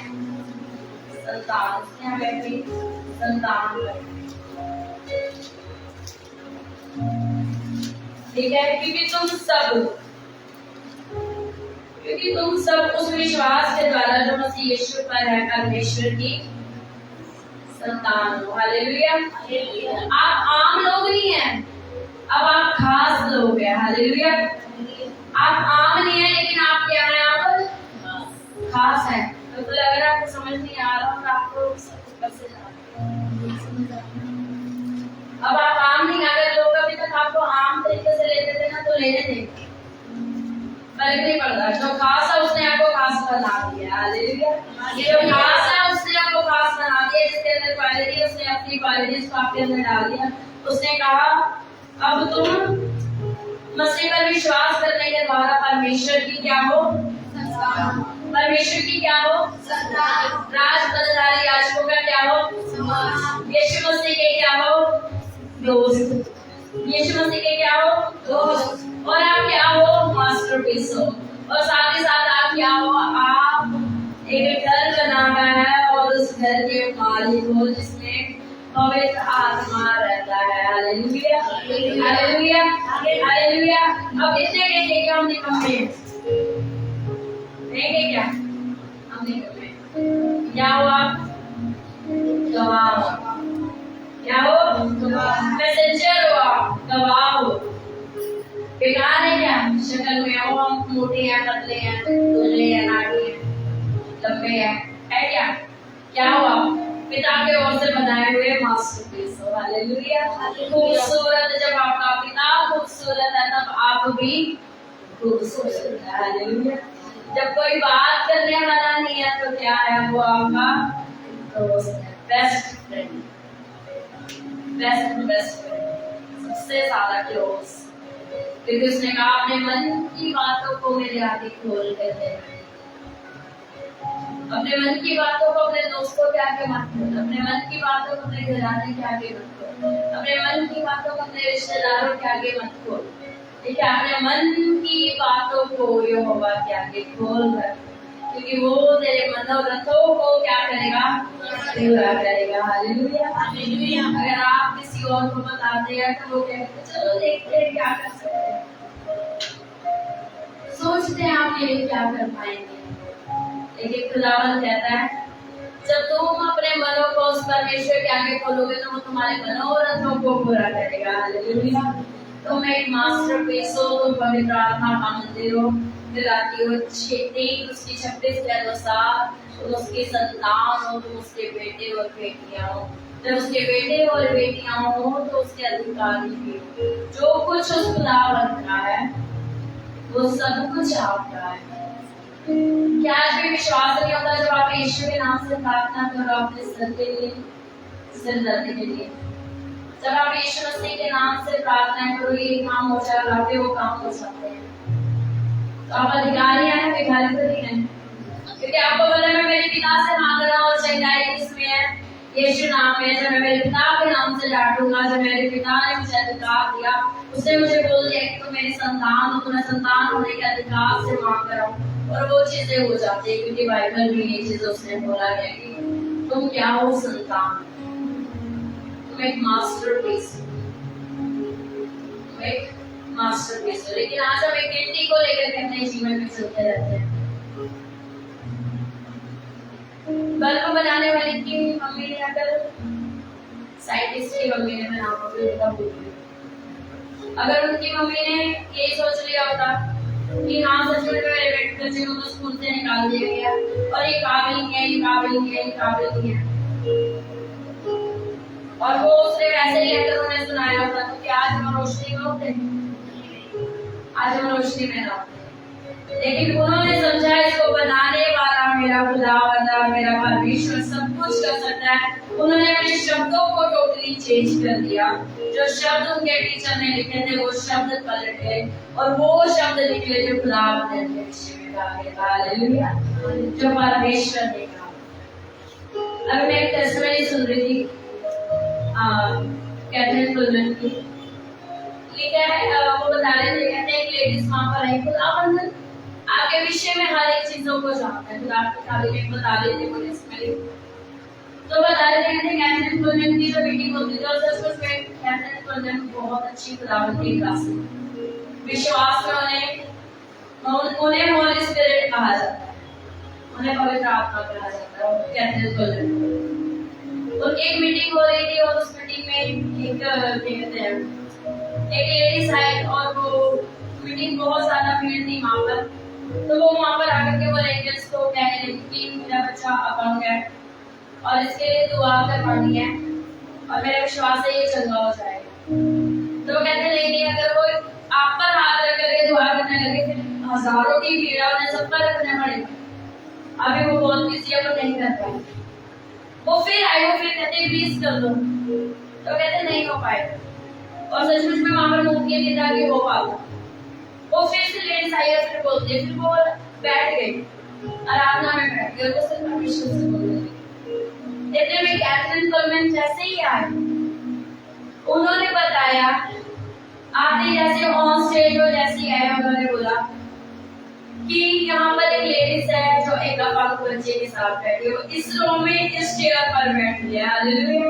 संतान। उसने हमें अपनी संतान बनाई। ठीक है, क्योंकि तुम सब उस विश्वास के द्वारा जो मसीह यीशु पर है परमेश्वर की संतान हो। हालेलुया। आप आम लोग नहीं हैं, अब आप खास लोग हैं। हालेलुया। आप आम नहीं है, लेकिन आप क्या है? आप खास हैं। तो अगर आपको समझ नहीं आ रहा तो आपको कैसे अब आप आम नहीं। अगर लोग अभी तक आपको आम तरीके से लेते थे ना, तो लेने थे, फर्क नहीं पड़ता। जो खास है उसने आपको खास बना दिया। हालेलुया। जो खास है उसने आपको खास बना दिया। जिसके अंदर क्वालिटी है उसने अपनी क्वालिटीज को आपके अंदर डाल दिया। उसने कहा अब तुम मसीह पर विश्वास करने के द्वारा परमेश्वर की क्या हो? संतान। परमेश्वर की क्या हो? संतान। राज पदधारी याजकों का क्या हो? समाज। यीशु मसीह के क्या हो? दोस्त। यीशु मसीह के क्या हो? दोस्त। और आप क्या हो? मास्टरपीस हो। और साथ ही साथ आप क्या हो? आप एक घर बना हुआ है और उस घर के मालिक हो, जिसमें पवित्र आत्मा रहता है। हालेलुया। हालेलुया। हालेलुया। अब इतने कहेंगे कि हम निकम्मे हैं, कहेंगे क्या? हम निकम्मे। क्या हो? आप गवाह। क्या हो? मैसेंजर हो, आप गवाह हो। बेकार है क्या? शक्ल में हो, हम मोटे हैं, पतले हैं, दुबले हैं, नाटी हैं, लंबे हैं, है क्या? क्या हो? आप पिता के ओर से बनाए हुए मास्टरपीस हो। हालेलुया। खूबसूरत। जब आपका पिता खूबसूरत है तब आप भी खूबसूरत है। हालेलुया। जब कोई बात करने वाला नहीं है तो क्या है? वो आपका दोस्त है, बेस्ट फ्रेंड, बेस्ट फ्रेंड, सबसे ज्यादा क्लोज। क्योंकि उसने कहा अपने मन की बातों को मेरे आगे खोल कर दे, अपने मन की बातों को अपने दोस्तों के आगे मत खोल, अपने मन की बातों को अपने घराने के आगे मत खोल, अपने मन की बातों को अपने रिश्तेदारों के आगे मत खोल। देखिए अपने मन की बातों को यहोवा के आगे खोल रख, क्योंकि वो तेरे मनोरथों को क्या करेगा, पूरा करेगा। Hallelujah hallelujah. अगर आप किसी और को बताते हैं तो वो कहते चलो देखते हैं क्या कर सकते हैं, सोचते हैं आप ये क्या कर पाएंगे। लेकिन खुदावंद कहता है जब तुम अपने मनों को उस परमेश्वर के आगे खोलोगे तो वो तुम्हारे मनोरथों को पूरा करेगा। हालेलुया। तुम एक मास्टरपीस हो, तुम पवित्र आत्मा का मंदिर हो, दिलाती हो उसकी 26 के अनुसार तुम उसकी संतान हो, तुम उसके बेटे और बेटियां हो। जब उसके बेटे और बेटियां हो तो उसके अधिकारी भी हो। जो कुछ उस खुदावंद का है वो सब कुछ आपका है। क्या आज भी विश्वास नहीं होता जब आप यीशु के नाम से प्रार्थना करो अपने सिर के लिए, सिर दर्द के लिए, जब आप यीशु मसीह के नाम से प्रार्थना करो ये काम हो जाए, आपके वो काम हो सकते हैं। तो आप अधिकारी हैं, भिखारी तो नहीं है, क्योंकि आपको पता है मैं मेरे पिता से मांग रहा हूँ, चंगाई किसमें है, यीशु नाम में। जब मैं मेरे पिता के नाम से डांटूंगा, जब मेरे पिता ने मुझे अधिकार दिया, उसने मुझे बोल दिया कि तुम मेरी संतान हो, तुम्हें संतान होने के अधिकार से मांग रहा हूँ, और वो चीजें हो जाती है। क्योंकि बाइबल में ये चीज उसने बोला है कि तुम क्या हो, संतान, तुम एक मास्टरपीस हो, तुम एक मास्टरपीस हो। लेकिन आज हम एक गिनती को लेकर के अपने जीवन में चलते रहते हैं। बल्ब बनाने वाली की मम्मी ने अगर साइंटिस्ट की मम्मी ने, मैं नाम उनका भूल गई, अगर उनकी मम्मी ने ये सोच लिया होता कि हाँ सच में मेरे बच्चे को तो स्कूल से निकाल दिया गया और ये काबिल नहीं है, ये काबिल नहीं है, ये काबिल नहीं है, और वो उसने वैसे ही अगर उन्हें सुनाया होता तो क्या आज हम रोशनी में होते, आज हम रोशनी में ना होते। लेकिन उन्होंने समझा इसको बनाने वाला मेरा खुदावंद, मेरा परमेश्वर सब कुछ कर सकता है। उन्होंने अपने शब्दों को टोटली चेंज कर दिया। जो शब्द उनके टीचर ने लिखे थे वो शब्द पलट गए और वो शब्द निकले जो खुदावंद ने विषय में कहा है। हालेलुया। जो परमेश्वर ने कहा। अब मैं एक टेस्टिमनी सुन रही थी कैथरीन कुलमैन की, लिखा है वो बता रहे थे, कहते हैं एक लेडीज वहां पर आई, खुदावंद आपके विषय में हर एक चीजों को जानता है। खुदा आपकी तारीफ बता रहे थे मुझे इसमें, तो बता रहे थे कैथरीन कुलमैन की जो मीटिंग होती थी और सच में कैथरीन कुलमैन बहुत अच्छी खुदावंद की क्लास में विश्वास में उन्हें होली स्पिरिट कहा जाता है, उन्हें पवित्र आत्मा कहा जाता है। कैथरीन कुलमैन तो एक मीटिंग हो रही थी और उस मीटिंग में एक कहते हैं एक लेडीज आई और वो मीटिंग बहुत ज्यादा भीड़ थी वहां पर, तो वो वहां पर आकर के वो एंजल्स को कहने लगी कि मेरा बच्चा अपंग है और इसके लिए दुआ करवानी है और मेरा विश्वास है ये चंगा हो जाएगा। तो वो कहते नहीं, अगर वो आप पर हाथ रख करके दुआ करने लगे फिर हजारों की भीड़ है, उन्हें सब पर रखना पड़ेगा। अभी वो बहुत बिजी है, वो नहीं कर पाएंगे। वो फिर आए, वो फिर कहते प्लीज कर दो, तो कहते नहीं हो पाएगा और सचमुच में वहां पर मुमकिन नहीं था कि हो पाता। वो फिर से लेडीज आई और फिर बोलती है, फिर वो बैठ गई, आराधना में बैठ गई और वो सिर्फ परमेश्वर से बोल रही। इतने में कैथरीन कुलमैन जैसे ही आए, उन्होंने बताया आते जैसे ऑन स्टेज वो जैसे आए, उन्होंने बोला कि यहाँ पर एक लेडीज है जो एक अपंग बच्चे के साथ बैठी है, इस रो में इस चेयर पर बैठी है। हालेलुया।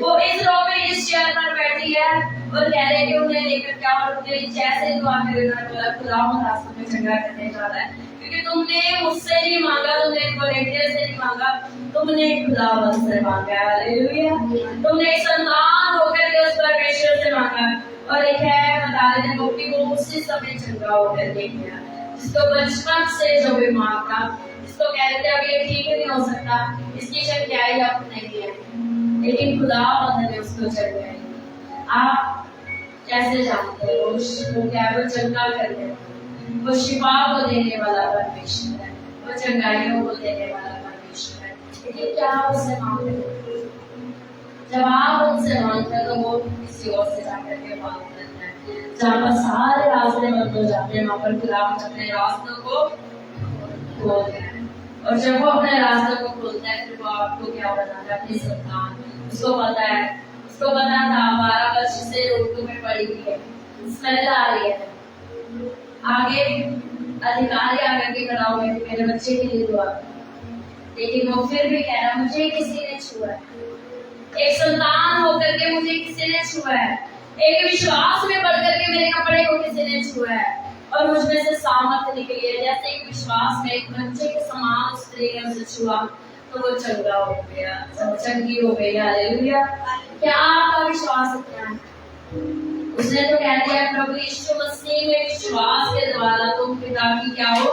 वो इस रो में इस चेयर पर बैठी है और कह रहे कि उन्हें लेकर क्या और उनके लिए जैसे दुआ करे, उन्होंने बोला खुदावंद रास्ते में चंगा करने जा रहा है, क्योंकि तुमने मुझसे नहीं मांगा, तुमने वॉलंटियर से नहीं मांगा, तुमने खुदावंद से मांगा। हालेलुया। तुमने एक संतान होकर के उस परमेश्वर से मांगा और एक है बता रहे थे वो उसी समय चंगा होकर के गया, जिसको बचपन से जो बीमार था, जिसको कह रहे थे अब ये ठीक नहीं हो सकता, इसकी चंगाई अब नहीं है, लेकिन खुदावंद ने उसको चंगाई। आप कैसे जानते हो वो क्या वो चंगा कर दे, वो शिफा को देने वाला परमेश्वर है, वो चंगाइयों को देने वाला परमेश्वर है। लेकिन क्या आप उससे मांगते? जब आप उनसे मांगते हैं तो वो किसी और से जाकर के मांगते हैं। जहाँ पर सारे रास्ते बंद हो जाते हैं, वहाँ पर खुदा अपने रास्तों को खोलते हैं। और जब वो अपने रास्तों को खोलता है तो वो आपको क्या बनाता है? अपनी संतान। उसको पता था 12 वर्ष से रोटू में पड़ी हुई है, स्मेल आ रही है, आगे अधिकारी आकर के खड़ा हुए थे मेरे बच्चे के लिए दुआ, लेकिन वो फिर भी कह रहा मुझे किसी ने छुआ है, एक संतान होकर के मुझे किसी ने छुआ है, एक विश्वास में बढ़ करके मेरे कपड़े को किसी ने छुआ है और मुझ में से सामर्थ निकली है। जैसे एक विश्वास में एक बच्चे के समान उस स्त्री ने उसे छुआ तो वो चंगा हो गया, चंगी हो गई। हालेलुया। क्या आपका विश्वास इतना है? उसने तो कह दिया प्रभु यीशु मसीह में विश्वास के द्वारा तुम पिता की क्या हो?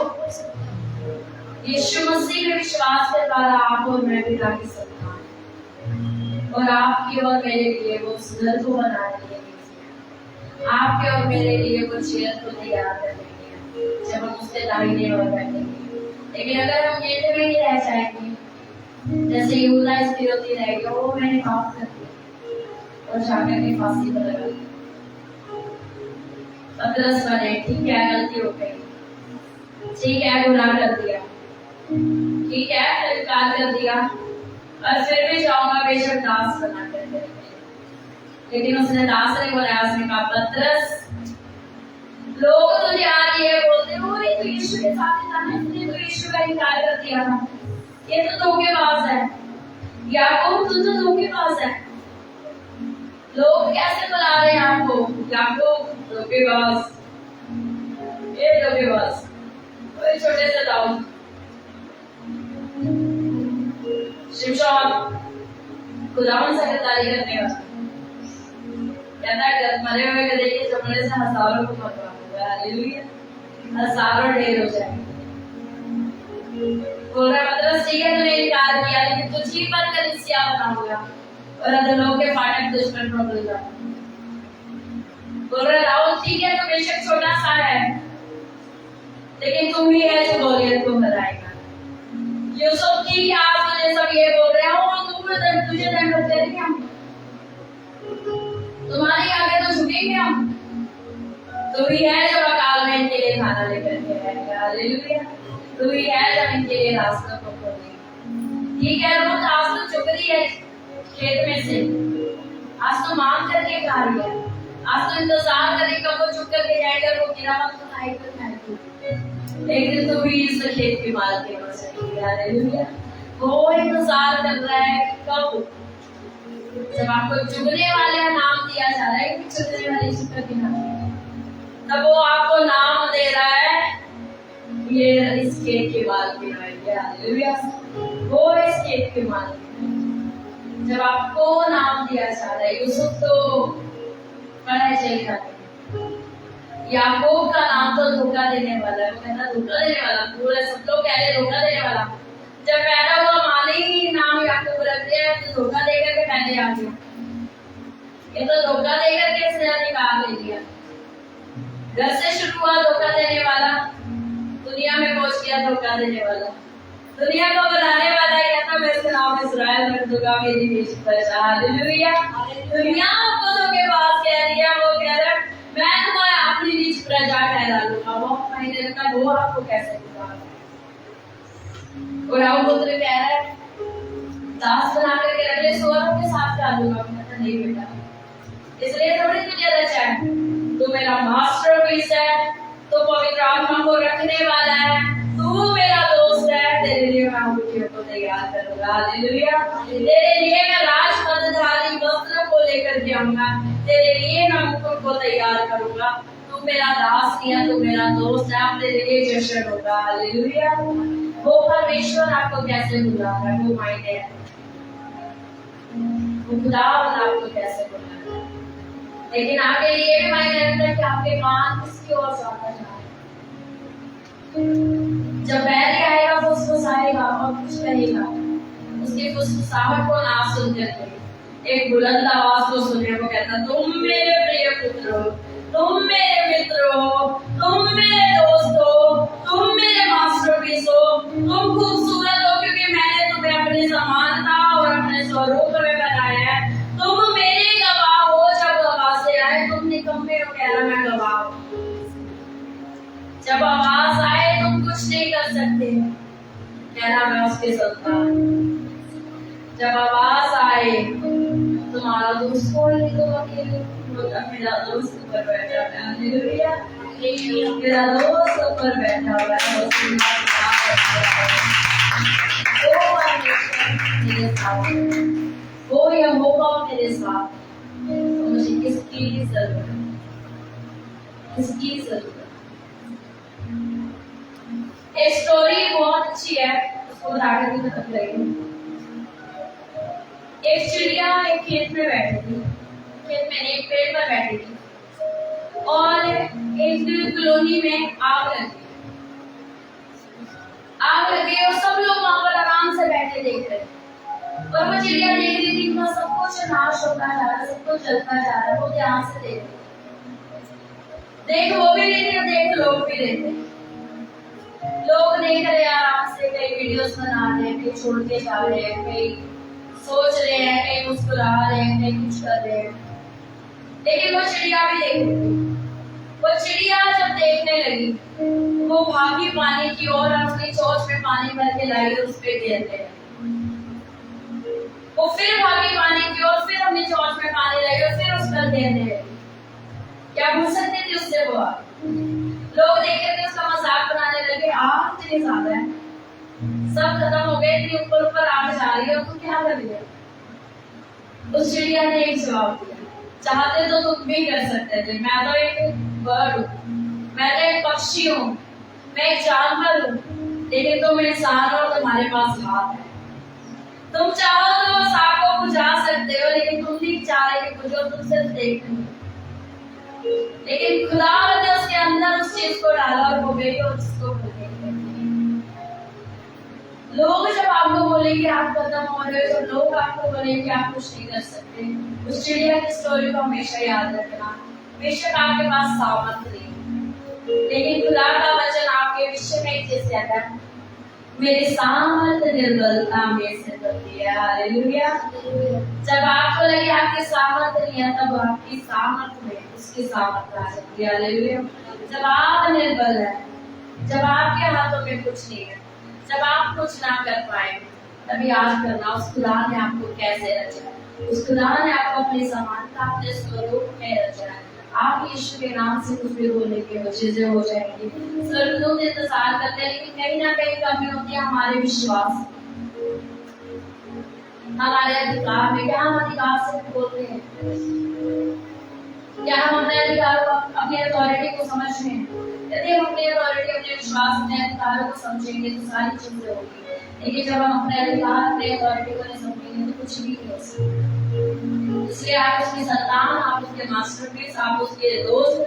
यीशु मसीह में विश्वास के द्वारा आप और मैं पिता की संतान, और आपके और मेरे लिए वो उस घर को बना रही है, आपके और मेरे लिए वो चेयर को तैयार कर रही है जब हम उसके दाहिने ओर बैठेंगे। लेकिन अगर हम ये में ही रह जाएंगे जैसे यहूदा इस्करियोती रह गया, वो मैंने पाप कर दिया और जाकर के फांसी पर लगा दी। पतरस बने, ठीक है गलती हो गई, ठीक है गुनाह कर दिया, ठीक है इनकार कर दिया, और फिर भी जाऊंगा बेशक दास बना कर। लेकिन उसने दास नहीं बोला, उसने कहा पतरस लोग तुझे आज ये बोलते हो ये तो यीशु के साथ था ना, इसने तो यीशु का इनकार कर दिया था, ये तो धोखेबाज है, याकूब तू तो धोखेबाज है। लोग कैसे बुला रहे हैं आपको? याकूब धोखेबाज, ये धोखेबाज, वही छोटे से दाऊद, शिमशोन खुदावन से गद्दारी करने वाला, कहता है मरे हुए गधे के चमड़े से हजारों को मरवा, हालेलुया, हजारों ढेर हो जाएंगे। बोल रहा पतरस ठीक है तूने इनकार किया, लेकिन तुझी पर कलीसिया बनाऊंगा और अधर्मों के फाटक तुझ पर खोलूंगा। बोल रहा दाऊद ठीक है तो बेशक छोटा सा है, लेकिन तुम ही है जो गोलियत को हराएगा। यूसुफ ठीक है आप मुझे सब ये बोल रहे हो, तुझे दंड देंगे हम, तुम्हारी आगे तो झुकेंगे हम, तू ही है जो अकाल में इनके लिए खाना लेकर के आएगा। हालेलुया। तू ही है जो इनके लिए रास्ता को खोलेगा। ठीक है रोज आज तो चुक रही है खेत में से, आज तो मांग करके खा रही है, आज तो इंतजार करेगा वो चुक करके जाएगा, वो गिरावट तो खाएगा खाएगी, एक दिन तो भी इस खेत के माल के हो सकेगी। हालेलुया। वो इंतजार कर रहा है कब, जब आपको चुगने वाले का नाम दिया जा रहा है कि चुगने वाले चुका के नाम, तब वो आपको नाम दे रहा है ये इस खेत के माल के नाम। हालेलुया। वो इस खेत के माल, जब आपको नाम दिया जा रहा है। यूसुफ तो पढ़ाई चाहिए, याकूब का नाम तो धोखा देने वाला है, वो कहता धोखा देने वाला, पूरे सब लोग कह रहे धोखा देने वाला। जब पैदा हुआ माने ही नाम याकूब रख दिया तो धोखा देकर के पहले आ गया, ये तो धोखा देकर के इसने निकाल ले लिया। घर से शुरू हुआ धोखा देने वाला, दुनिया में पहुंच गया धोखा देने वाला, दुनिया को बनाने वाला कहता मैं इसका नाम इस्राएल रख दूंगा मेरी देश पर। हालेलुया। दुनिया को धोखेबाज कह रही है, वो कह रहा है मैं तुम्हारा अपनी निज प्रजा ठहरा लूंगा। वो महीने का वो आपको कैसे दूंगा? और अब पुत्र कह रहा है दास बना करके रखे सोरों के साथ डालूंगा। नहीं बेटा, इसलिए थोड़ी तुझे रचा है, तू मेरा मास्टरपीस है, तू पवित्र आत्मा को रखने वाला है, तू मेरा दोस्त है, तेरे लिए मैं अंगूठियों को तैयार करूंगा। हालेलुया। तेरे लिए मैं राजपदधारी वस्त्र को लेकर के आऊंगा, तेरे लिए मैं मुकुट को तैयार करूंगा, तू मेरा दास नहीं है, तू मेरा दोस्त है, अब तेरे लिए जश्न होगा। हालेलुया। वो परमेश्वर आपको कैसे बुला रहा है, वो मायने है, वो खुदा आपको कैसे बुला रहा है। लेकिन आपके लिए भी मायने रखता है कि आपके कान किसकी ओर जाना चाह रहे। जब बैरी आएगा वो फुसफुसाएगा और कुछ कहेगा, उसकी फुसफुसाहट को ना सुन करके एक बुलंद आवाज को सुने, वो कहता तुम मेरे प्रिय पुत्र हो, तुम मेरे मित्र हो, तुम मेरे दोस्त हो, तुम मेरे मास्टरपीस हो, तुम खूबसूरत हो क्योंकि मैंने तुम्हें अपने स्वरूप में बनाया है। तुम मेरे गवाह हो जब आवाज से आए, तुम निकम्मे हो कह रहा मैं गवाह हूं। जब आवाज आए तुम कुछ नहीं कर सकते, कह रहा मैं उसके संतान। जब आवाज आए तुम्हारा दोस्त कौन नहीं, तुम अकेले होता, मेरा दोस्त ऊपर बैठा है, हालेलुया, मेरा दोस्त ऊपर बैठा हुआ है, मेरे साथ, वो यहोवा मेरे साथ, तो मुझे किसकी जरूरत है, किसकी जरूरत है। एक स्टोरी बहुत अच्छी है, उसको बताकर भी खत्म करेंगे। एक चिड़िया एक खेत में बैठी थी, खेत में एक पेड़ पर बैठी थी और एक कॉलोनी में आग लगी। आग लगी और सब लोग वहां पर आराम से बैठे देख रहे और वो चिड़िया देख रही थी कि सब कुछ नाश होता जा रहा है, सब कुछ जलता जा रहा है। वो ध्यान से देख वो भी रही थी और देख लोग भी रहे थे। लोग देख रहे आराम से, कई वीडियोस बना रहे हैं, कई छोड़ के जा रहे हैं, कई सोच रहे हैं, कहीं मुस्कुरा रहे हैं, कहीं कुछ कर रहे हैं। लेकिन वो चिड़िया भी देख रही थी। वो चिड़िया जब देखने लगी, वो भागी पानी की ओर, अपनी चोंच में पानी भर के लाई और उस पे गिर गई। वो फिर भागी पानी की ओर, फिर अपनी चोंच में पानी लाई और फिर उस पर गिरने लगी। क्या भूल सकती थी उससे वो? लोग देख रहे थे, उसका मजाक बनाने लगे, आग इतनी ज्यादा है, सब खत्म हो गए, इतनी ऊपर ऊपर आग जा रही है और तू क्या कर रही है? उस चिड़िया ने एक जवाब दिया, चाहते तो तुम भी कर सकते थे, मैं तो एक बर्ड हूँ, मैं तो एक पक्षी हूँ, मैं एक जानवर हूँ, लेकिन तुम इंसान हो, तुम्हारे पास हाथ है। तुम चाहो तो उस आग को बुझा सकते हो, लेकिन तुम नहीं चाह रहे कि बुझो, तुम सिर्फ देख रहे हो। लेकिन खुदा ने उसके अंदर उस चीज को डाला और वो गई और उसको भूल गई। लोग जब आपको बोलेंगे आप खत्म हो रहे हो, तो लोग आपको बोलेंगे आप कुछ नहीं कर सकते, उस चिड़िया की स्टोरी को हमेशा याद रखना। बेशक आपके पास सामर्थ नहीं, लेकिन खुदा का वचन आपके विषय में एक चीज कहता है, मेरी सामर्थ निर्बलता में से बनती है। हालेलुया। जब आपको लगे आपकी सामर्थ नहीं है, तब आपकी सामर्थ में उसकी सामर्थ आ सकती है। हालेलुया। जब आप निर्बल है, जब आपके हाथों में कुछ नहीं है, जब आप कुछ ना कर पाए, तभी याद करना उस खुदा ने आपको कैसे रचा, उस खुदा ने आपको अपनी समानता, अपने स्वरूप में रचा है। आप यीशु के नाम से कुछ भी बोलेंगे, वो चीजें हो जाएंगी। स्वर्गदूत इंतजार करते हैं, लेकिन कहीं ना कहीं कमी होती है हमारे विश्वास, हमारे अधिकार में। क्या हम अधिकार से बोलते हैं? क्या हम अपने अधिकार को, अपनी अथॉरिटी को समझ रहे हैं? यदि हम अपनी अथॉरिटी, अपने विश्वास, अपने अधिकारों को समझेंगे तो सारी चीजें होगी। लेकिन जब हम अपने अधिकार, अपने अथॉरिटी को नहीं समझेंगे तो कुछ भी नहीं हो सकता। इसलिए आप उसकी संतान, आप उसके मास्टरपीस, आप उसके दोस्त,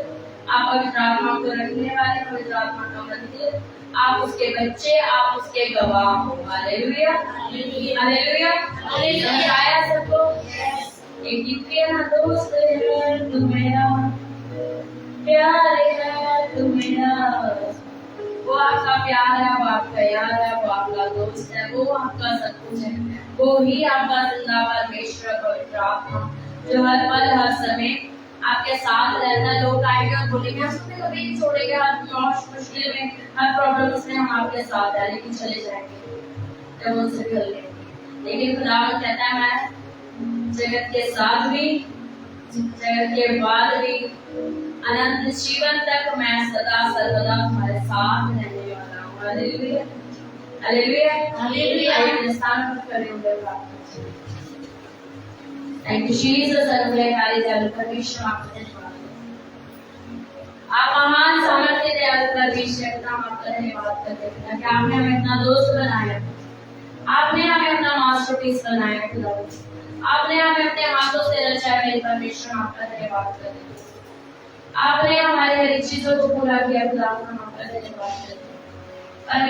आप पवित्र आत्मा को रखने वाले, पवित्र आत्मा का मंदिर, आप उसके बच्चे, आप उसके गवाह हो। Hallelujah, hallelujah, hallelujah. आया सबको? एक दिव्य दोस्त है तू मेरा, प्यार है तू मेरा, वो आपका प्यार है, वो आपका यार है, वो आपका दोस्त है, वो आपका सब कुछ है। वो ही आपका जिंदा परमेश्वर, पवित्र आत्मा, जो हर पल हर समय आपके साथ रहता है। लोग आएंगे और बोलेंगे हम तुम्हें कभी नहीं छोड़ेंगे, हर मुश्किल में, हर प्रॉब्लम में हम आपके साथ हैं, लेकिन चले जाएंगे जब उनसे मिल लेंगे। लेकिन खुदा कहता है मैं जगत के साथ भी, जगत के बाद भी, अनंत जीवन तक मैं सदा सर्वदा तुम्हारे साथ रहने वाला हूँ। Hallelujah, hallelujah, hallelujah. अपने स्थान पर खड़े होकर प्रार्थना करें। Thank you Jesus. सर्वव्यापी दयालु परमेश्वर, आपका धन्यवाद। आप महान सामर्थ्य दयालु परमेश्वर का हम आपका धन्यवाद करते हैं कि आपने हमें अपना दोस्त बनाया, आपने हमें अपना मास्टरपीस बनाया खुदा, आपने हमें अपने हाथों से रचा है। परमेश्वर, आपका धन्यवाद करते हैं। आपने हमारी हर चीजों को पूरा किया खुदा, हम आपका धन्यवाद करते हैं।